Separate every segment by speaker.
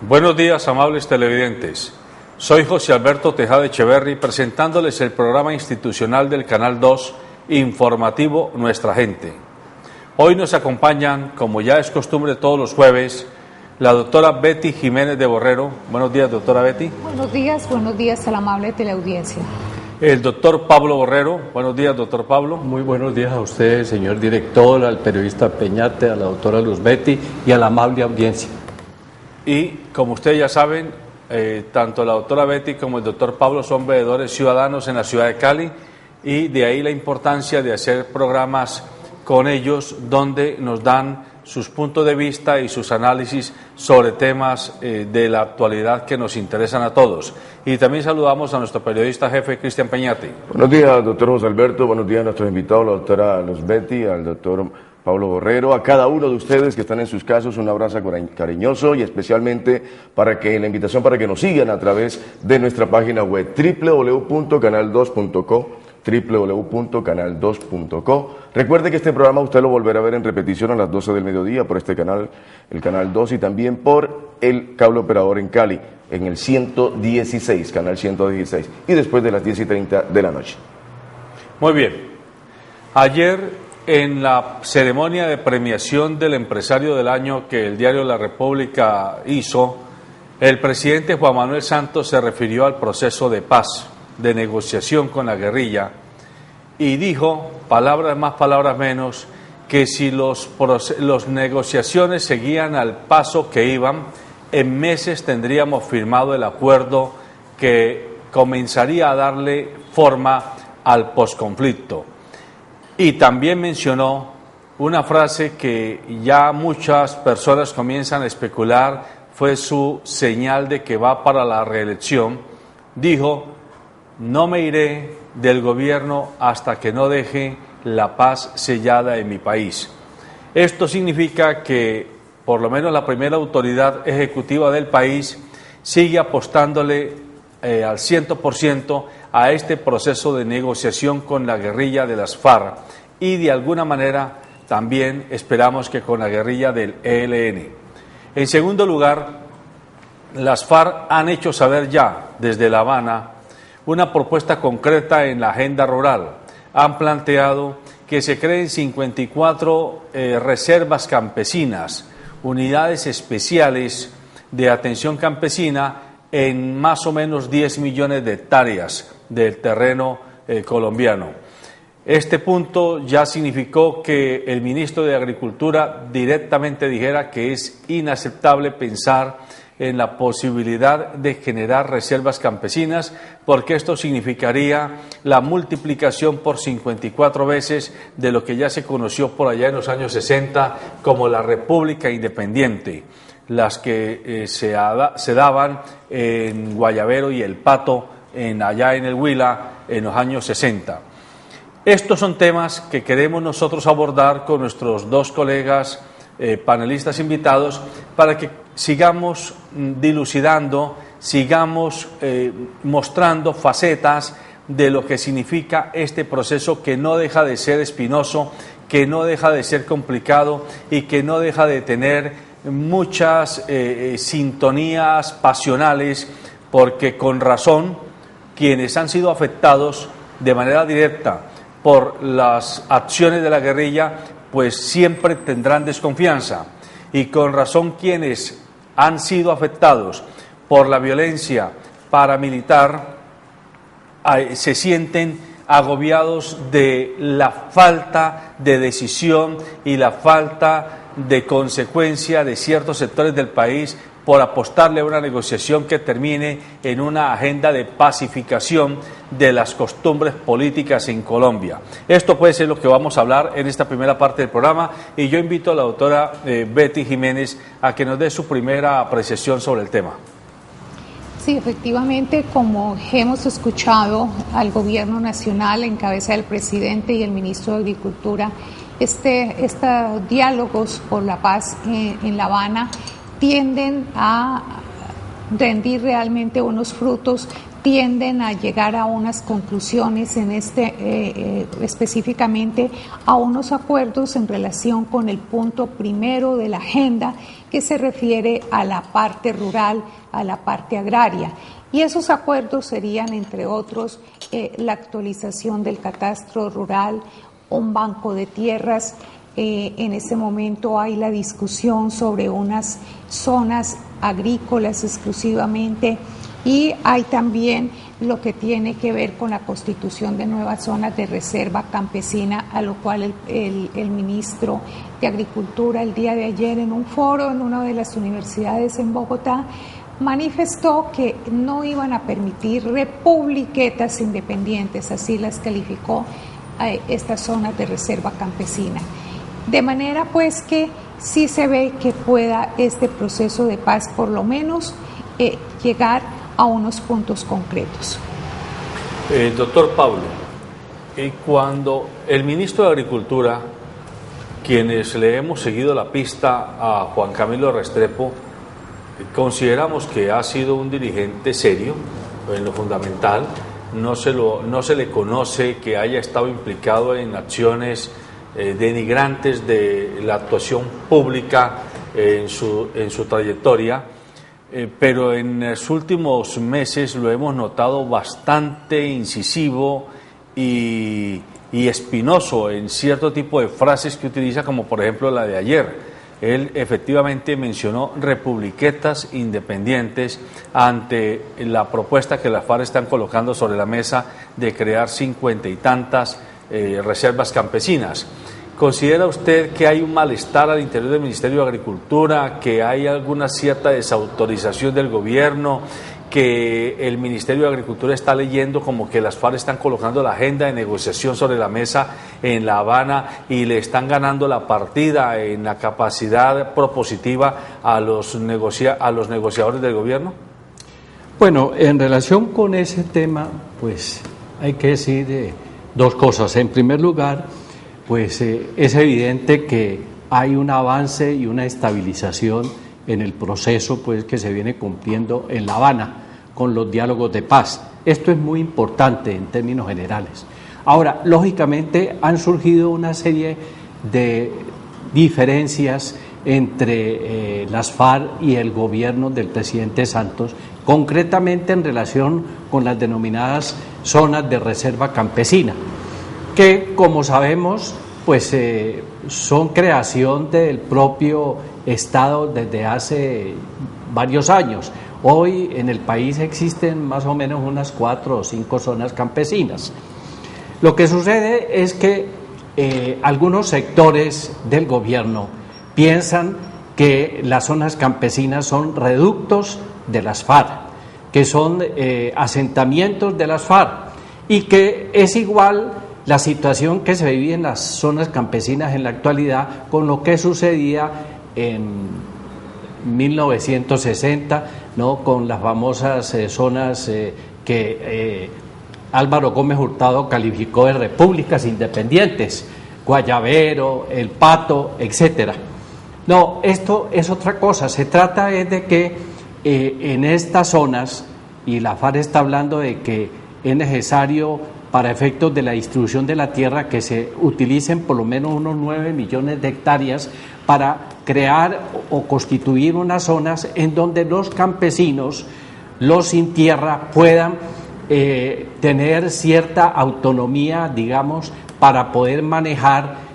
Speaker 1: Buenos días, amables televidentes. Soy José Alberto Tejada Echeverri, presentándoles el programa institucional del Canal 2, informativo Nuestra Gente. Hoy nos acompañan, como ya es costumbre todos los jueves, la doctora Betty Jiménez de Borrero. Buenos días, doctora Betty.
Speaker 2: Buenos días a la amable teleaudiencia.
Speaker 1: El doctor Pablo Borrero. Buenos días, doctor Pablo.
Speaker 3: Muy buenos días a usted, señor director, al periodista Peñate, a la doctora Luz Betty y a la amable audiencia.
Speaker 1: Y como ustedes ya saben, tanto la doctora Betty como el doctor Pablo son veedores ciudadanos en la ciudad de Cali, y de ahí la importancia de hacer programas con ellos donde nos dan sus puntos de vista y sus análisis sobre temas de la actualidad que nos interesan a todos. Y también saludamos a nuestro periodista jefe, Cristian Peñate.
Speaker 4: Buenos días, doctor José Alberto, buenos días a nuestros invitados, la doctora Luz Betty, al doctor Pablo Borrero, a cada uno de ustedes que están en sus casas, un abrazo cariñoso y especialmente la invitación para que nos sigan a través de nuestra página web www.canal2.co, www.canal2.co. Recuerde que este programa usted lo volverá a ver en repetición a las 12 del mediodía por este canal, el Canal 2, y también por el cable operador en Cali, en el 116, canal 116, y después de las 10:30 de la noche.
Speaker 1: Muy bien. Ayer, en la ceremonia de premiación del empresario del año que el diario La República hizo, el presidente Juan Manuel Santos se refirió al proceso de paz, de negociación con la guerrilla, y dijo, palabras más, palabras menos, que si las negociaciones seguían al paso que iban, en meses tendríamos firmado el acuerdo que comenzaría a darle forma al posconflicto. Y también mencionó una frase que ya muchas personas comienzan a especular, fue su señal de que va para la reelección. Dijo, no me iré del gobierno hasta que no deje la paz sellada en mi país. Esto significa que por lo menos la primera autoridad ejecutiva del país sigue apostándole al 100% a este proceso de negociación con la guerrilla de las FARC, y de alguna manera también esperamos que con la guerrilla del ELN. En segundo lugar, las FARC han hecho saber ya desde La Habana una propuesta concreta en la agenda rural. Han planteado que se creen 54 reservas campesinas, unidades especiales de atención campesina en más o menos 10 millones de hectáreas del terreno colombiano. Este punto ya significó que el ministro de Agricultura directamente dijera que es inaceptable pensar en la posibilidad de generar reservas campesinas, porque esto significaría la multiplicación por 54 veces de lo que ya se conoció por allá en los años 60 como la República Independiente, las que se daban en Guayabero y El Pato, allá en el Huila, en los años 60. Estos son temas que queremos nosotros abordar con nuestros dos colegas panelistas invitados para que sigamos dilucidando, sigamos mostrando facetas de lo que significa este proceso, que no deja de ser espinoso, que no deja de ser complicado y que no deja de tener muchas sintonías pasionales, porque con razón quienes han sido afectados de manera directa por las acciones de la guerrilla, pues siempre tendrán desconfianza, y con razón quienes han sido afectados por la violencia paramilitar se sienten agobiados de la falta de decisión y la falta de consecuencia de ciertos sectores del país por apostarle a una negociación que termine en una agenda de pacificación de las costumbres políticas en Colombia. Esto puede ser lo que vamos a hablar en esta primera parte del programa, y yo invito a la doctora Betty Jiménez a que nos dé su primera apreciación sobre el tema.
Speaker 2: Sí, efectivamente, como hemos escuchado al Gobierno Nacional en cabeza del presidente y el ministro de Agricultura, estos diálogos por la paz en La Habana tienden a rendir realmente unos frutos tienden a llegar a unas conclusiones específicamente a unos acuerdos en relación con el punto primero de la agenda que se refiere a la parte rural, a la parte agraria. Y esos acuerdos serían, entre otros, la actualización del catastro rural, un banco de tierras. En ese momento hay la discusión sobre unas zonas agrícolas exclusivamente, y hay también lo que tiene que ver con la constitución de nuevas zonas de reserva campesina, a lo cual el ministro de Agricultura el día de ayer en un foro en una de las universidades en Bogotá manifestó que no iban a permitir republiquetas independientes, así las calificó estas zonas de reserva campesina. De manera pues que sí se ve que pueda este proceso de paz por lo menos llegar a unos puntos concretos.
Speaker 1: Doctor Pablo, cuando el ministro de Agricultura, quienes le hemos seguido la pista a Juan Camilo Restrepo, consideramos que ha sido un dirigente serio en lo fundamental, no se le conoce que haya estado implicado en acciones denigrantes de la actuación pública en su trayectoria. Pero en los últimos meses lo hemos notado bastante incisivo y espinoso en cierto tipo de frases que utiliza, como por ejemplo la de ayer. Él efectivamente mencionó republiquetas independientes ante la propuesta que las FARC están colocando sobre la mesa de crear 50 y tantas reservas campesinas. ¿Considera usted que hay un malestar al interior del Ministerio de Agricultura, que hay alguna cierta desautorización del gobierno, que el Ministerio de Agricultura está leyendo como que las FARC están colocando la agenda de negociación sobre la mesa en La Habana y le están ganando la partida en la capacidad propositiva a los negociadores del gobierno?
Speaker 3: Bueno, en relación con ese tema, pues hay que decir dos cosas. En primer lugar, pues es evidente que hay un avance y una estabilización en el proceso pues que se viene cumpliendo en La Habana con los diálogos de paz. Esto es muy importante en términos generales. Ahora, lógicamente han surgido una serie de diferencias entre las FARC y el gobierno del presidente Santos, concretamente en relación con las denominadas zonas de reserva campesina, que, como sabemos, pues son creación del propio Estado desde hace varios años. Hoy en el país existen más o menos unas 4 o 5 zonas campesinas. Lo que sucede es que algunos sectores del gobierno piensan que las zonas campesinas son reductos de las FARC, que son asentamientos de las FARC, y que es igual la situación que se vive en las zonas campesinas en la actualidad con lo que sucedía en 1960, ¿no?, con las famosas zonas que Álvaro Gómez Hurtado calificó de repúblicas independientes, Guayabero, El Pato, etcétera. No, esto es otra cosa. Se trata de que en estas zonas, y la FARC está hablando de que es necesario para efectos de la distribución de la tierra que se utilicen por lo menos unos 9 millones de hectáreas para crear o constituir unas zonas en donde los campesinos, los sin tierra, puedan tener cierta autonomía, digamos, para poder manejar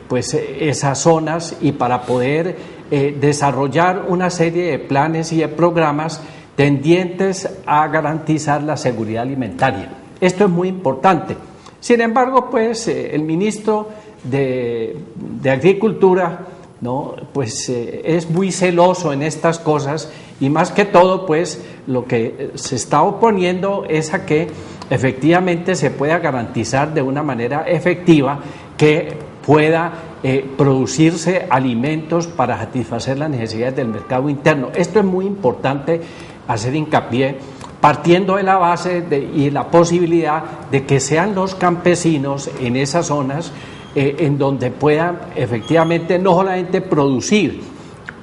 Speaker 3: pues esas zonas y para poder desarrollar una serie de planes y de programas tendientes a garantizar la seguridad alimentaria. Esto es muy importante. Sin embargo, pues el ministro de Agricultura, ¿no?, pues es muy celoso en estas cosas, y más que todo, pues lo que se está oponiendo es a que efectivamente se pueda garantizar de una manera efectiva que pueda producirse alimentos para satisfacer las necesidades del mercado interno. Esto es muy importante hacer hincapié, partiendo de la base y la posibilidad de que sean los campesinos en esas zonas en donde puedan efectivamente no solamente producir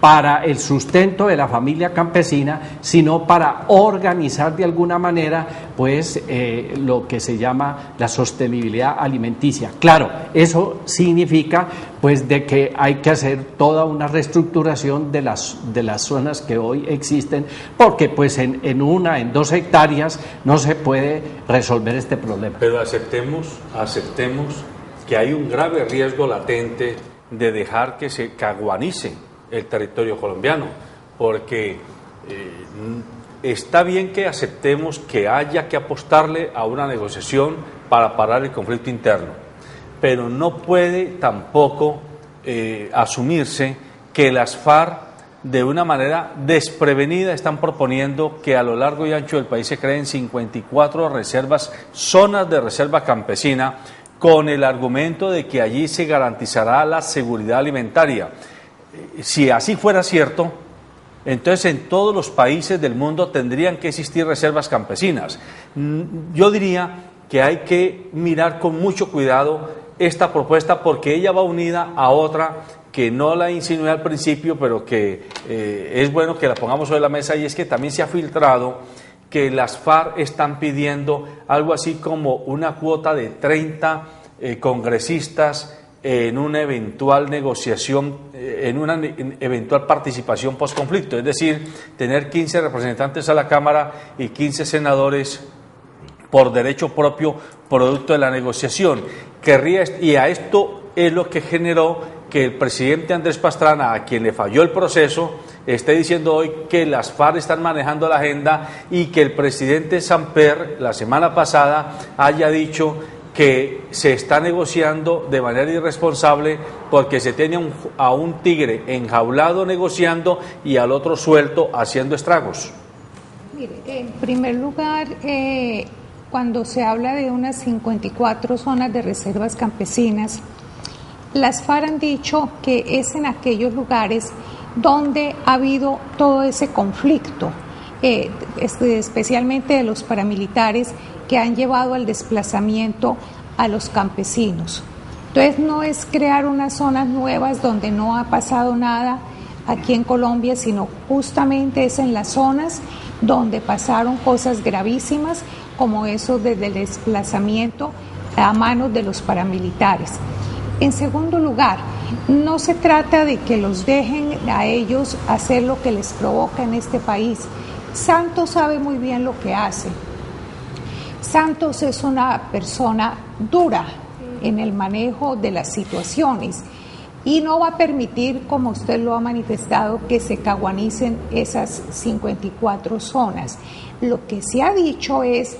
Speaker 3: para el sustento de la familia campesina, sino para organizar de alguna manera pues lo que se llama la sostenibilidad alimenticia. Claro, eso significa pues de que hay que hacer toda una reestructuración de las zonas que hoy existen, porque pues en 2 hectáreas no se puede resolver este problema.
Speaker 1: Pero aceptemos que hay un grave riesgo latente de dejar que se caguanice el territorio colombiano, porque está bien que aceptemos que haya que apostarle a una negociación para parar el conflicto interno, pero no puede tampoco asumirse que las FARC de una manera desprevenida están proponiendo que a lo largo y ancho del país se creen 54 reservas, zonas de reserva campesina, con el argumento de que allí se garantizará la seguridad alimentaria. Si así fuera cierto, entonces en todos los países del mundo tendrían que existir reservas campesinas. Yo diría que hay que mirar con mucho cuidado esta propuesta, porque ella va unida a otra que no la insinué al principio, pero que es bueno que la pongamos sobre la mesa, y es que también se ha filtrado que las FARC están pidiendo algo así como una cuota de 30 congresistas en una eventual negociación, en una eventual participación post-conflicto, es decir, tener 15 representantes a la Cámara y 15 senadores por derecho propio, producto de la negociación. Y a esto es lo que generó que el presidente Andrés Pastrana, a quien le falló el proceso, esté diciendo hoy que las FARC están manejando la agenda, y que el presidente Samper la semana pasada haya dicho que se está negociando de manera irresponsable, porque se tiene a un tigre enjaulado negociando y al otro suelto haciendo estragos.
Speaker 2: Mire, en primer lugar, cuando se habla de unas 54 zonas de reservas campesinas, las FARC han dicho que es en aquellos lugares donde ha habido todo ese conflicto, especialmente de los paramilitares, que han llevado al desplazamiento a los campesinos. Entonces no es crear unas zonas nuevas donde no ha pasado nada aquí en Colombia, sino justamente es en las zonas donde pasaron cosas gravísimas, como eso desde el desplazamiento a manos de los paramilitares. En segundo lugar, no se trata de que los dejen a ellos hacer lo que les provoca en este país. Santos sabe muy bien lo que hace. Santos es una persona dura en el manejo de las situaciones y no va a permitir, como usted lo ha manifestado, que se caguanicen esas 54 zonas. Lo que se ha dicho es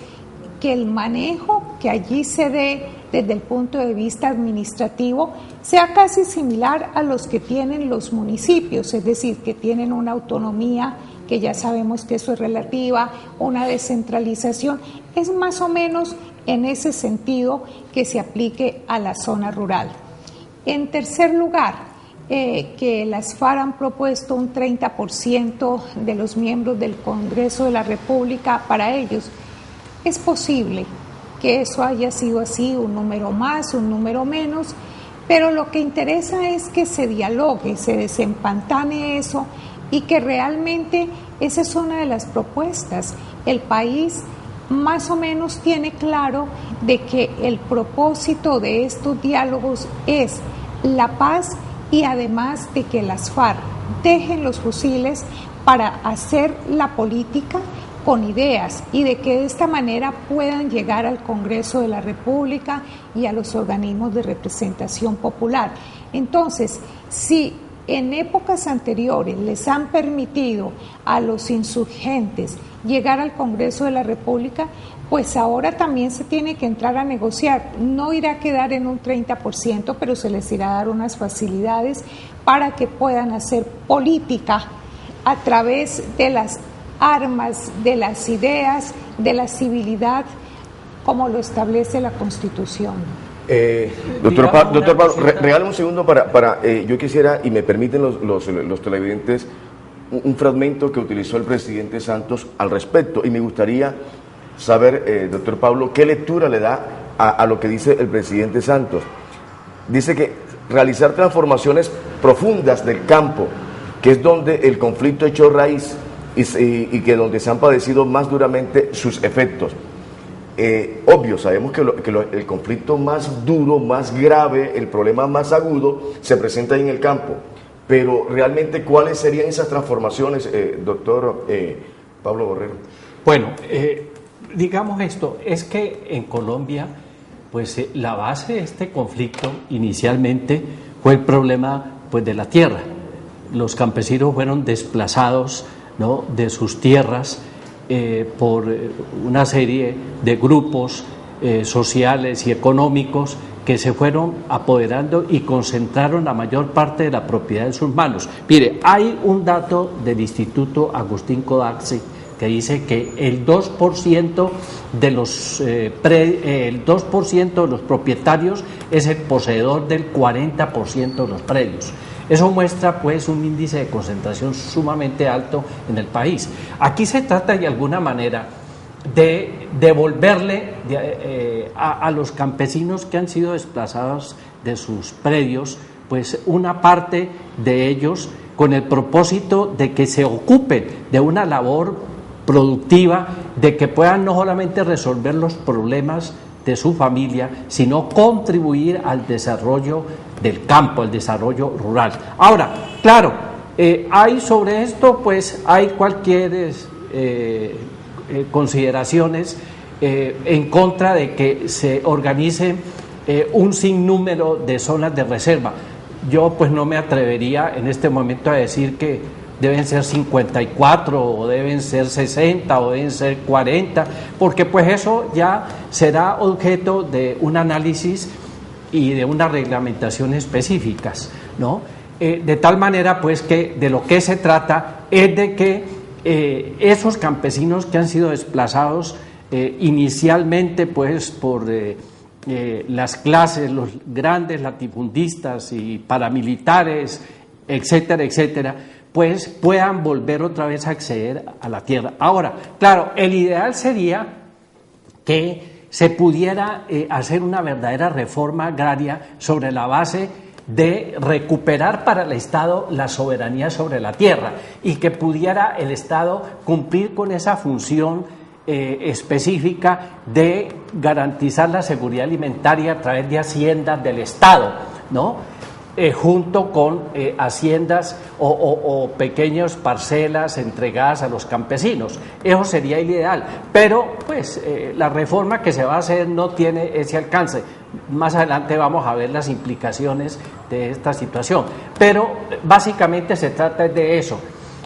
Speaker 2: que el manejo que allí se dé desde el punto de vista administrativo sea casi similar a los que tienen los municipios, es decir, que tienen una autonomía, que ya sabemos que eso es relativa, una descentralización, es más o menos en ese sentido que se aplique a la zona rural. En tercer lugar, que las FARC han propuesto un 30% de los miembros del Congreso de la República para ellos. Es posible que eso haya sido así, un número más, un número menos, pero lo que interesa es que se dialogue, se desempantane eso, y que realmente esa es una de las propuestas. El país más o menos tiene claro de que el propósito de estos diálogos es la paz, y además de que las FARC dejen los fusiles para hacer la política con ideas, y de que de esta manera puedan llegar al Congreso de la República y a los organismos de representación popular. Entonces, si en épocas anteriores les han permitido a los insurgentes llegar al Congreso de la República, pues ahora también se tiene que entrar a negociar. No irá a quedar en un 30%, pero se les irá a dar unas facilidades para que puedan hacer política a través de las armas, de las ideas, de la civilidad, como lo establece la Constitución.
Speaker 4: Doctor Pablo, regálame un segundo para yo quisiera, y me permiten los televidentes, un fragmento que utilizó el presidente Santos al respecto, y me gustaría saber, doctor Pablo, qué lectura le da a lo que dice el presidente Santos. Dice que realizar transformaciones profundas del campo que es donde el conflicto echó raíz y que donde se han padecido más duramente sus efectos. Obvio, sabemos que el conflicto más duro, más grave, el problema más agudo se presenta ahí en el campo, pero realmente ¿cuáles serían esas transformaciones, doctor Pablo Borrero?
Speaker 3: Bueno, digamos esto, es que en Colombia, pues la base de este conflicto inicialmente fue el problema pues de la tierra. Los campesinos fueron desplazados, ¿no?, de sus tierras por una serie de grupos sociales y económicos que se fueron apoderando y concentraron la mayor parte de la propiedad en sus manos. Mire, hay un dato del Instituto Agustín Codazzi que dice que el 2% de los propietarios es el poseedor del 40% de los predios. Eso muestra pues un índice de concentración sumamente alto en el país. Aquí se trata de alguna manera de devolverle a los campesinos que han sido desplazados de sus predios, pues una parte de ellos con el propósito de que se ocupen de una labor productiva, de que puedan no solamente resolver los problemas de su familia, sino contribuir al desarrollo del campo, al desarrollo rural. Ahora, claro, hay sobre esto, pues hay cualquier consideraciones en contra de que se organice un sinnúmero de zonas de reserva. Yo pues no me atrevería en este momento a decir que deben ser 54 o deben ser 60 o deben ser 40, porque pues eso ya será objeto de un análisis y de unas reglamentaciones específicas, ¿no? De tal manera pues que de lo que se trata es de que esos campesinos que han sido desplazados inicialmente pues por las clases, los grandes latifundistas y paramilitares, etcétera, etcétera, pues puedan volver otra vez a acceder a la tierra. Ahora, claro, el ideal sería que se pudiera hacer una verdadera reforma agraria sobre la base de recuperar para el Estado la soberanía sobre la tierra y que pudiera el Estado cumplir con esa función específica de garantizar la seguridad alimentaria a través de haciendas del Estado, ¿no? Junto con haciendas o pequeñas parcelas entregadas a los campesinos. Eso sería el ideal, pero pues la reforma que se va a hacer no tiene ese alcance. Más adelante vamos a ver las implicaciones de esta situación, pero básicamente se trata de eso,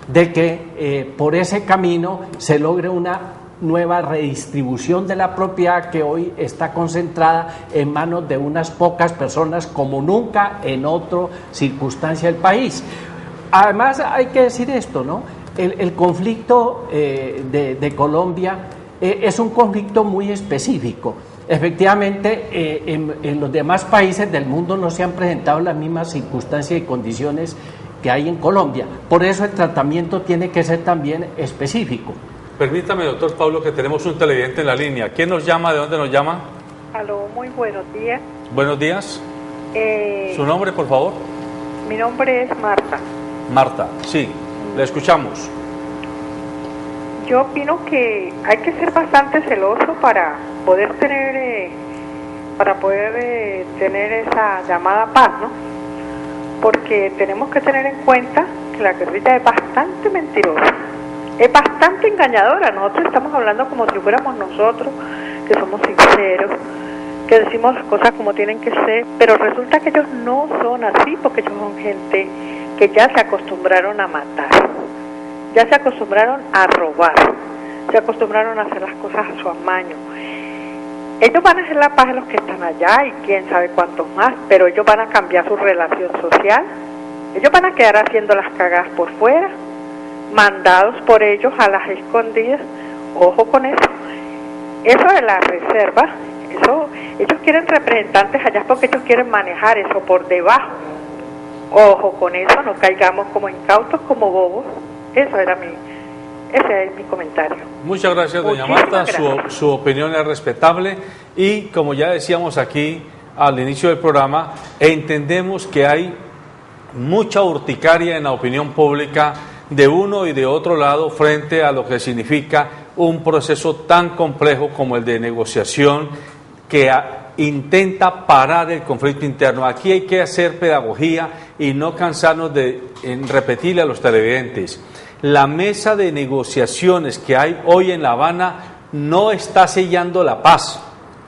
Speaker 3: de que por ese camino se logre una nueva redistribución de la propiedad que hoy está concentrada en manos de unas pocas personas como nunca en otra circunstancia del país. Además hay que decir esto, ¿no? El conflicto de Colombia es un conflicto muy específico. Efectivamente, en los demás países del mundo no se han presentado las mismas circunstancias y condiciones que hay en Colombia. Por eso el tratamiento tiene que ser también específico.
Speaker 1: Permítame, doctor Pablo, que tenemos un televidente en la línea. ¿Quién nos llama? ¿De dónde nos llama?
Speaker 5: Aló, muy buenos días.
Speaker 1: Buenos días. ¿Su nombre, por favor?
Speaker 5: Mi nombre es Marta.
Speaker 1: Marta, sí, le escuchamos.
Speaker 5: Yo opino que hay que ser bastante celoso para poder tener esa llamada paz, ¿no? Porque tenemos que tener en cuenta que la guerrilla es bastante mentirosa. Es bastante engañadora. Nosotros estamos hablando como si fuéramos nosotros, que somos sinceros, que decimos las cosas como tienen que ser, pero resulta que ellos no son así, porque ellos son gente que ya se acostumbraron a matar, ya se acostumbraron a robar, se acostumbraron a hacer las cosas a su amaño. Ellos van a hacer la paz de los que están allá y quién sabe cuántos más, pero ellos van a cambiar su relación social, ellos van a quedar haciendo las cagadas por fuera, mandados por ellos a las escondidas. Ojo con eso. Eso de la reserva, eso, ellos quieren representantes allá porque ellos quieren manejar eso por debajo. Ojo con eso, no caigamos como incautos, como bobos. Ese es mi comentario.
Speaker 1: Muchas gracias, doña Marta. Su opinión es respetable y, como ya decíamos aquí al inicio del programa, entendemos que hay mucha urticaria en la opinión pública de uno y de otro lado frente a lo que significa un proceso tan complejo como el de negociación que intenta parar el conflicto interno. Aquí hay que hacer pedagogía y no cansarnos de repetirle a los televidentes. La mesa de negociaciones que hay hoy en La Habana no está sellando la paz,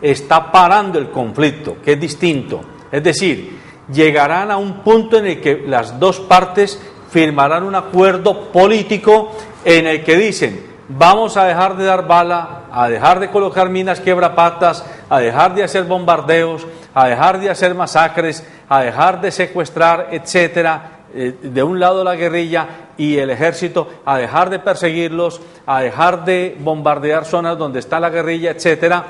Speaker 1: está parando el conflicto, que es distinto. Es decir, llegarán a un punto en el que las dos partes firmarán un acuerdo político en el que dicen: vamos a dejar de dar bala, a dejar de colocar minas quiebrapatas, a dejar de hacer bombardeos, a dejar de hacer masacres, a dejar de secuestrar, etcétera, de un lado la guerrilla y el ejército, a dejar de perseguirlos, a dejar de bombardear zonas donde está la guerrilla, etcétera,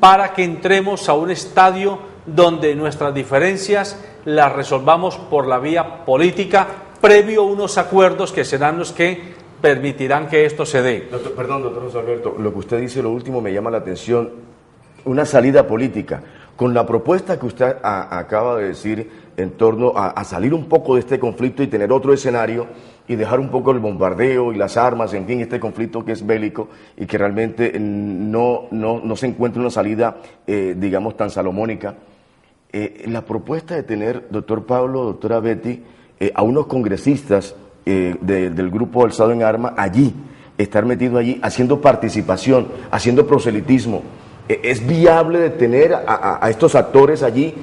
Speaker 1: para que entremos a un estadio donde nuestras diferencias las resolvamos por la vía política, previo a unos acuerdos que serán los que permitirán que esto se dé.
Speaker 4: Perdón, doctor José Alberto, lo que usted dice, lo último me llama la atención, una salida política. Con la propuesta que usted acaba de decir en torno a salir un poco de este conflicto y tener otro escenario y dejar un poco el bombardeo y las armas, en fin, este conflicto que es bélico y que realmente no se encuentra una salida, digamos, tan salomónica. La propuesta de tener, doctor Pablo, doctora Betty, a unos congresistas del Grupo Alzado en Armas allí, estar metido allí, haciendo participación, haciendo proselitismo. ¿Es viable de tener a estos actores allí?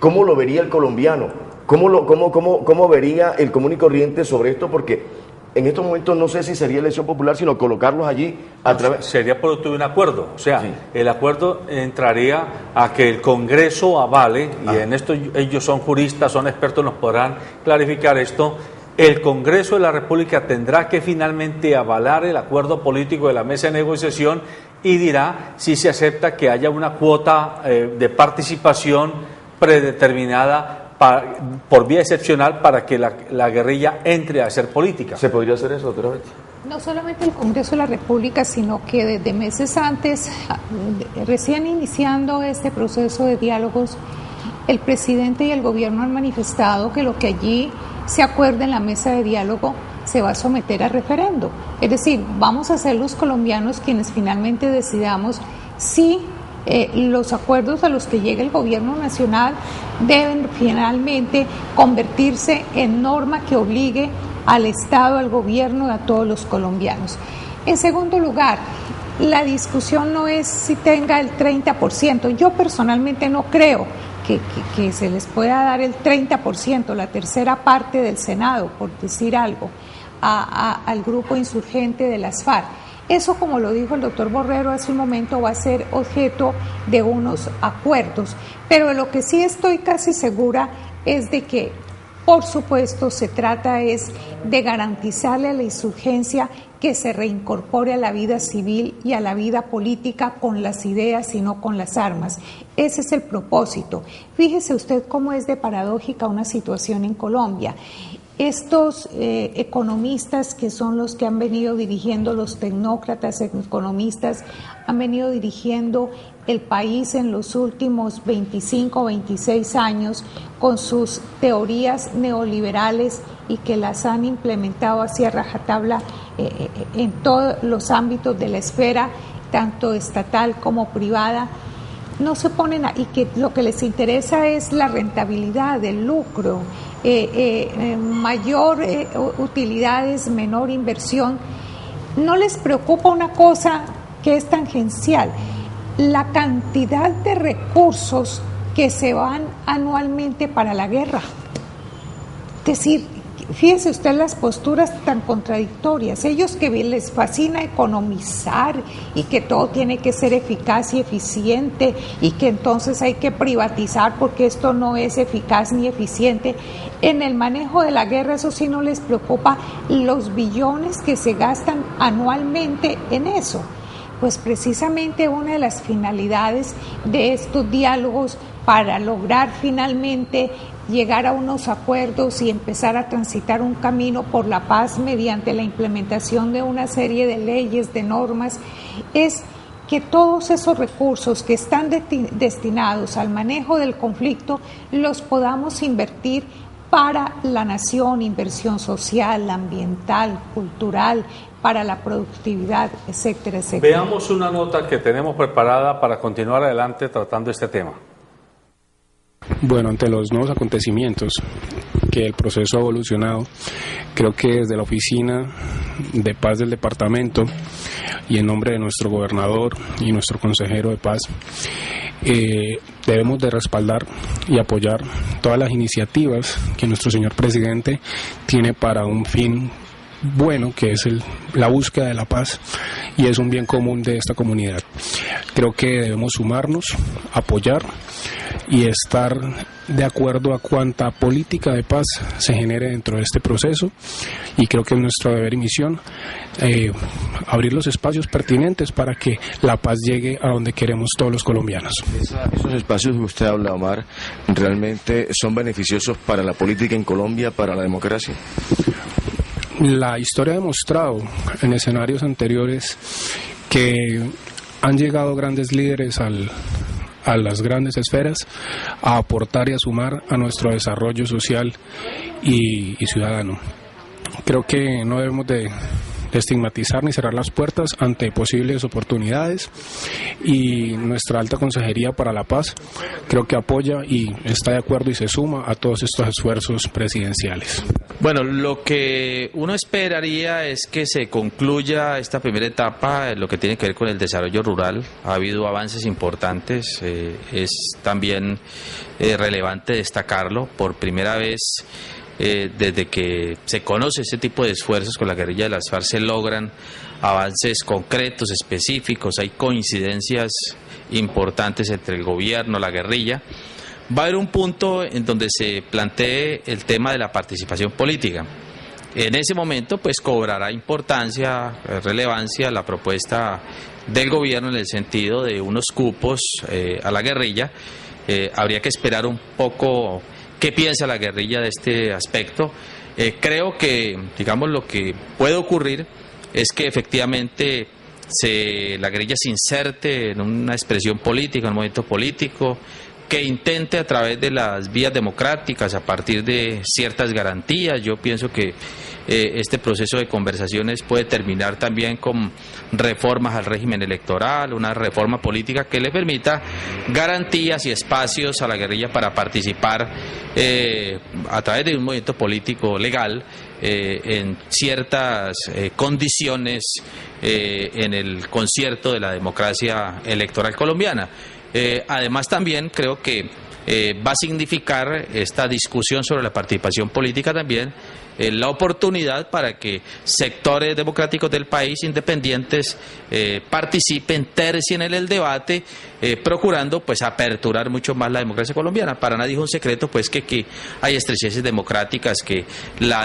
Speaker 4: ¿Cómo lo vería el colombiano? ¿Cómo vería el común y corriente sobre esto? Porque en estos momentos no sé si sería elección popular, sino colocarlos allí a través...
Speaker 1: Sería producto de un acuerdo, o sea,
Speaker 4: sí.
Speaker 1: El acuerdo entraría a que el Congreso avale, y en esto ellos son juristas, son expertos, nos podrán clarificar esto. El Congreso de la República tendrá que finalmente avalar el acuerdo político de la mesa de negociación y dirá si se acepta que haya una cuota de participación predeterminada por vía excepcional para que la guerrilla entre a hacer política.
Speaker 4: ¿Se podría hacer eso, doctora Betty?
Speaker 2: No solamente el Congreso de la República, sino que desde meses antes, recién iniciando este proceso de diálogos, el presidente y el gobierno han manifestado que lo que allí se acuerde en la mesa de diálogo se va a someter a referendo. Es decir, vamos a ser los colombianos quienes finalmente decidamos si los acuerdos a los que llega el gobierno nacional deben finalmente convertirse en norma que obligue al Estado, al gobierno y a todos los colombianos. En segundo lugar, la discusión no es si tenga el 30%. Yo personalmente no creo que se les pueda dar el 30%, la tercera parte del Senado, por decir algo, al grupo insurgente de las FARC. Eso, como lo dijo el doctor Borrero hace un momento, va a ser objeto de unos acuerdos. Pero de lo que sí estoy casi segura es de que, por supuesto, se trata es de garantizarle a la insurgencia que se reincorpore a la vida civil y a la vida política con las ideas y no con las armas. Ese es el propósito. Fíjese usted cómo es de paradójica una situación en Colombia. Estos economistas, que son los que han venido dirigiendo, los tecnócratas economistas, han venido dirigiendo el país en los últimos 25 o 26 años con sus teorías neoliberales y que las han implementado hacia rajatabla en todos los ámbitos de la esfera, tanto estatal como privada. No se ponen y que lo que les interesa es la rentabilidad, el lucro, mayor utilidades, menor inversión. No les preocupa una cosa que es tangencial: la cantidad de recursos que se van anualmente para la guerra. Es decir, fíjese usted las posturas tan contradictorias. Ellos que les fascina economizar y que todo tiene que ser eficaz y eficiente y que entonces hay que privatizar porque esto no es eficaz ni eficiente. En el manejo de la guerra, eso sí no les preocupa los billones que se gastan anualmente en eso. Pues precisamente una de las finalidades de estos diálogos para lograr finalmente llegar a unos acuerdos y empezar a transitar un camino por la paz mediante la implementación de una serie de leyes, de normas, es que todos esos recursos que están destinados al manejo del conflicto los podamos invertir para la nación, inversión social, ambiental, cultural, para la productividad, etcétera, etcétera.
Speaker 1: Veamos una nota que tenemos preparada para continuar adelante tratando este tema.
Speaker 6: Bueno, ante los nuevos acontecimientos que el proceso ha evolucionado, creo que desde la Oficina de Paz del Departamento y en nombre de nuestro gobernador y nuestro consejero de Paz, debemos de respaldar y apoyar todas las iniciativas que nuestro señor presidente tiene para un fin bueno, que es la búsqueda de la paz, y es un bien común de esta comunidad. Creo que debemos sumarnos, apoyar y estar de acuerdo a cuanta política de paz se genere dentro de este proceso, y creo que es nuestro deber y misión abrir los espacios pertinentes para que la paz llegue a donde queremos todos los colombianos.
Speaker 4: Esos espacios que usted habla, Omar, ¿realmente son beneficiosos para la política en Colombia, para la democracia?
Speaker 6: La historia ha demostrado en escenarios anteriores que han llegado grandes líderes a las grandes esferas a aportar y a sumar a nuestro desarrollo social y ciudadano. Creo que no debemos de estigmatizar ni cerrar las puertas ante posibles oportunidades, y nuestra alta consejería para la paz creo que apoya y está de acuerdo y se suma a todos estos esfuerzos presidenciales.
Speaker 7: Bueno, lo que uno esperaría es que se concluya esta primera etapa en lo que tiene que ver con el desarrollo rural. Ha habido avances importantes, es también relevante destacarlo. Por primera vez desde que se conoce este tipo de esfuerzos con la guerrilla de las FARC se logran avances concretos, específicos, hay coincidencias importantes entre el gobierno, la guerrilla. Va a haber un punto en donde se plantee el tema de la participación política. En ese momento pues cobrará importancia, relevancia la propuesta del gobierno en el sentido de unos cupos a la guerrilla. Habría que esperar un poco qué piensa la guerrilla de este aspecto. Creo que, digamos, lo que puede ocurrir es que efectivamente la guerrilla se inserte en una expresión política, en un movimiento político, que intente a través de las vías democráticas, a partir de ciertas garantías. Yo pienso que este proceso de conversaciones puede terminar también con reformas al régimen electoral, una reforma política que le permita garantías y espacios a la guerrilla para participar a través de un movimiento político legal en ciertas condiciones en el concierto de la democracia electoral colombiana. Además también creo que va a significar esta discusión sobre la participación política también la oportunidad para que sectores democráticos del país independientes participen, tercien en el debate, procurando pues aperturar mucho más la democracia colombiana. Para nadie es un secreto pues que hay estrecheces democráticas, que la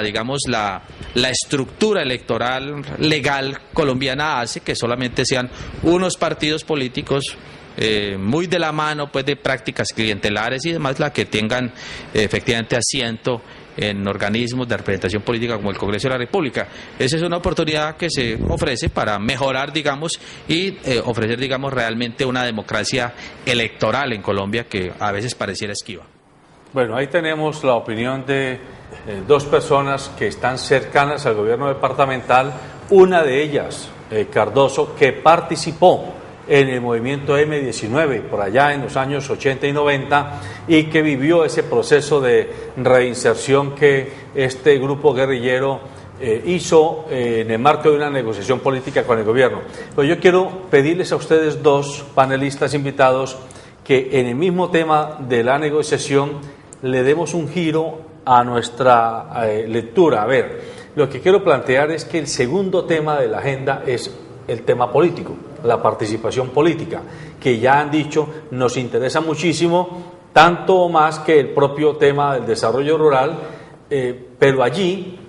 Speaker 7: estructura electoral legal colombiana hace que solamente sean unos partidos políticos muy de la mano pues de prácticas clientelares y demás la que tengan efectivamente asiento en organismos de representación política como el Congreso de la República. Esa es una oportunidad que se ofrece para mejorar, digamos, y ofrecer, digamos, realmente una democracia electoral en Colombia que a veces pareciera esquiva.
Speaker 1: Bueno, ahí tenemos la opinión de dos personas que están cercanas al gobierno departamental, una de ellas, Cardoso, que participó en el movimiento M-19, por allá en los años 80 y 90, y que vivió ese proceso de reinserción que este grupo guerrillero hizo en el marco de una negociación política con el gobierno. Pues yo quiero pedirles a ustedes dos panelistas invitados que en el mismo tema de la negociación le demos un giro a nuestra lectura. A ver, lo que quiero plantear es que el segundo tema de la agenda es el tema político, la participación política, que ya han dicho nos interesa muchísimo, tanto o más que el propio tema del desarrollo rural, pero allí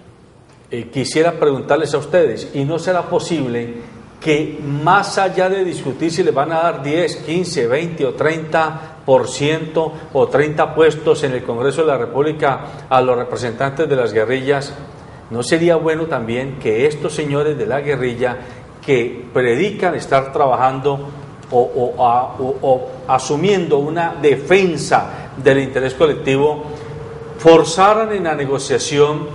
Speaker 1: quisiera preguntarles a ustedes, ¿y no será posible que más allá de discutir si les van a dar 10, 15, 20 o 30% o 30 puestos en el Congreso de la República a los representantes de las guerrillas, no sería bueno también que estos señores de la guerrilla que predican estar trabajando o asumiendo una defensa del interés colectivo forzaran en la negociación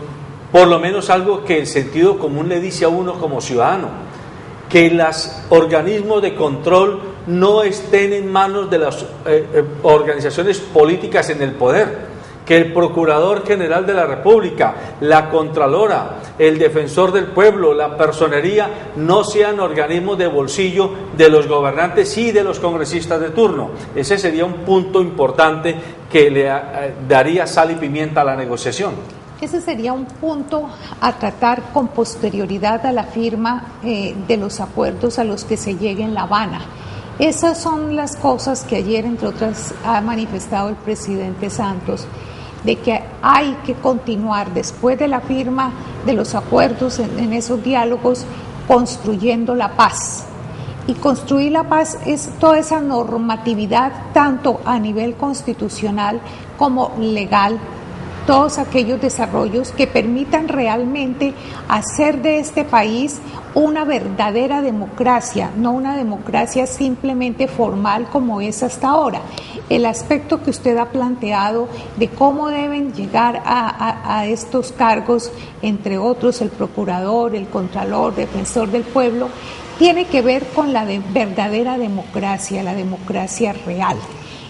Speaker 1: por lo menos algo que el sentido común le dice a uno como ciudadano, que los organismos de control no estén en manos de las organizaciones políticas en el poder, que el Procurador General de la República, la Contralora, el Defensor del Pueblo, la Personería, no sean organismos de bolsillo de los gobernantes y de los congresistas de turno. Ese sería un punto importante que le daría sal y pimienta a la negociación.
Speaker 2: Ese sería un punto a tratar con posterioridad a la firma de los acuerdos a los que se llegue en La Habana. Esas son las cosas que ayer, entre otras, ha manifestado el presidente Santos, de que hay que continuar después de la firma de los acuerdos en esos diálogos, construyendo la paz. Y construir la paz es toda esa normatividad, tanto a nivel constitucional como legal, todos aquellos desarrollos que permitan realmente hacer de este país una verdadera democracia, no una democracia simplemente formal como es hasta ahora. El aspecto que usted ha planteado de cómo deben llegar a estos cargos, entre otros el procurador, el contralor, defensor del pueblo, tiene que ver con la verdadera democracia, la democracia real.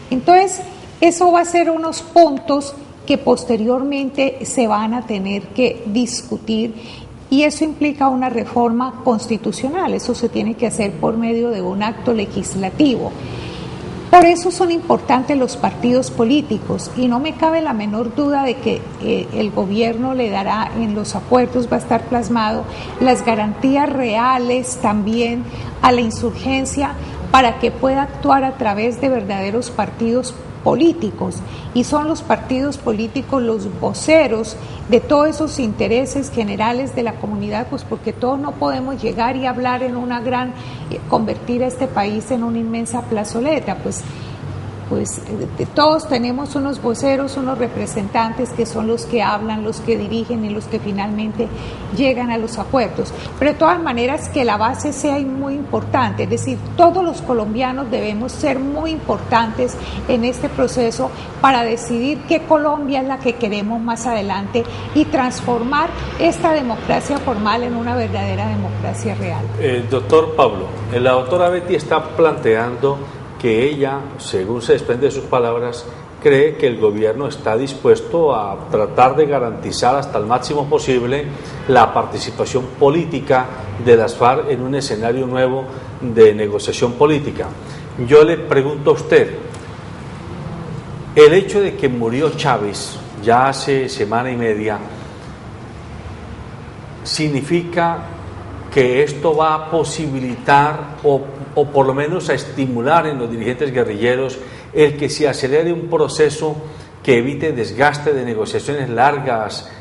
Speaker 2: Entonces, eso va a ser unos puntos que posteriormente se van a tener que discutir, y eso implica una reforma constitucional. Eso se tiene que hacer por medio de un acto legislativo. Por eso son importantes los partidos políticos, y no me cabe la menor duda de que el gobierno le dará, en los acuerdos va a estar plasmado, las garantías reales también a la insurgencia para que pueda actuar a través de verdaderos partidos políticos, y son los partidos políticos los voceros de todos esos intereses generales de la comunidad, pues porque todos no podemos llegar y hablar en una gran, convertir a este país en una inmensa plazoleta, pues todos tenemos unos voceros, unos representantes que son los que hablan, los que dirigen y los que finalmente llegan a los acuerdos. Pero de todas maneras que la base sea muy importante, es decir, todos los colombianos debemos ser muy importantes en este proceso para decidir qué Colombia es la que queremos más adelante y transformar esta democracia formal en una verdadera democracia real.
Speaker 1: Doctor Pablo, la doctora Betty está planteando que ella, según se desprende de sus palabras, cree que el gobierno está dispuesto a tratar de garantizar hasta el máximo posible la participación política de las FARC en un escenario nuevo de negociación política. Yo le pregunto a usted, el hecho de que murió Chávez ya hace semana y media, ¿significa que esto va a posibilitar o por lo menos a estimular en los dirigentes guerrilleros el que se acelere un proceso que evite desgaste de negociaciones largas,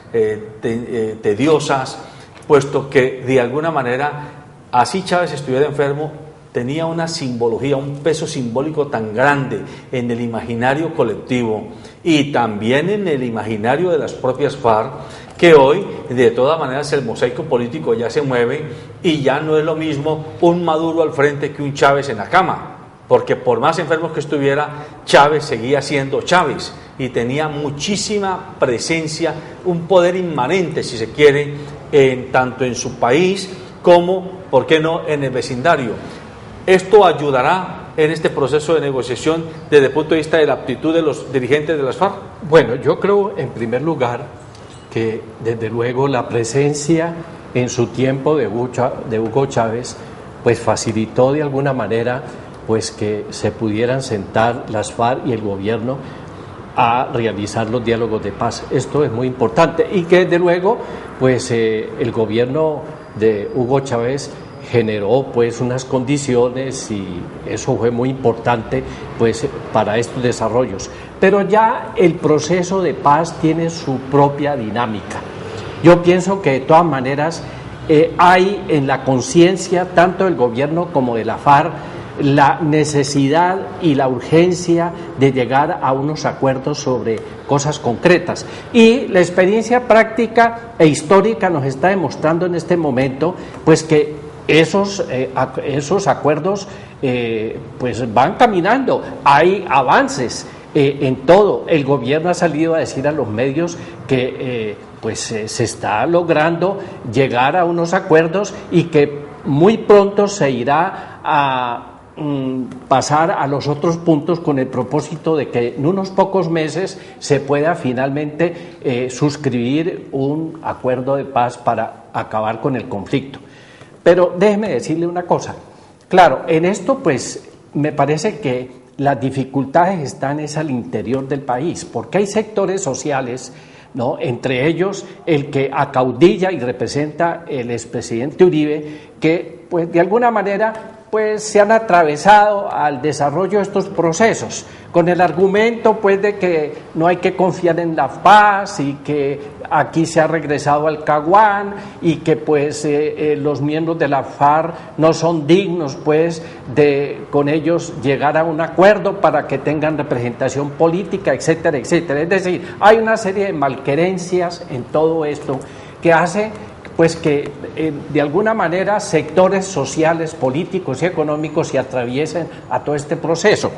Speaker 1: tediosas, puesto que de alguna manera, así Chávez estuviera enfermo, tenía una simbología, un peso simbólico tan grande en el imaginario colectivo y también en el imaginario de las propias FARC, que hoy de todas maneras el mosaico político ya se mueve y ya no es lo mismo un Maduro al frente que un Chávez en la cama, porque por más enfermos que estuviera, Chávez seguía siendo Chávez y tenía muchísima presencia, un poder inmanente, si se quiere, tanto en su país como, ¿por qué no?, en el vecindario. ¿Esto ayudará en este proceso de negociación desde el punto de vista de la aptitud de los dirigentes de las FARC?
Speaker 3: Bueno, yo creo en primer lugar que desde luego la presencia en su tiempo de Hugo Chávez pues facilitó de alguna manera pues que se pudieran sentar las FARC y el gobierno a realizar los diálogos de paz. Esto es muy importante y que desde luego pues el gobierno de Hugo Chávez generó pues unas condiciones y eso fue muy importante pues para estos desarrollos. Pero ya el proceso de paz tiene su propia dinámica. Yo pienso que de todas maneras hay en la conciencia tanto del gobierno como de la FARC la necesidad y la urgencia de llegar a unos acuerdos sobre cosas concretas. Y la experiencia práctica e histórica nos está demostrando en este momento pues que esos acuerdos pues van caminando, hay avances en todo. El gobierno ha salido a decir a los medios que se está logrando llegar a unos acuerdos y que muy pronto se irá a pasar a los otros puntos con el propósito de que en unos pocos meses se pueda finalmente suscribir un acuerdo de paz para acabar con el conflicto. Pero déjeme decirle una cosa, claro, en esto pues me parece que las dificultades están al interior del país, porque hay sectores sociales, ¿no?, entre ellos el que acaudilla y representa el expresidente Uribe, que pues de alguna manera pues se han atravesado al desarrollo de estos procesos con el argumento pues de que no hay que confiar en la paz y que aquí se ha regresado al Caguán y que pues los miembros de la FARC no son dignos pues de con ellos llegar a un acuerdo para que tengan representación política, etcétera, etcétera. Es decir, hay una serie de malquerencias en todo esto que hace pues que de alguna manera sectores sociales, políticos y económicos se atraviesen a todo este proceso.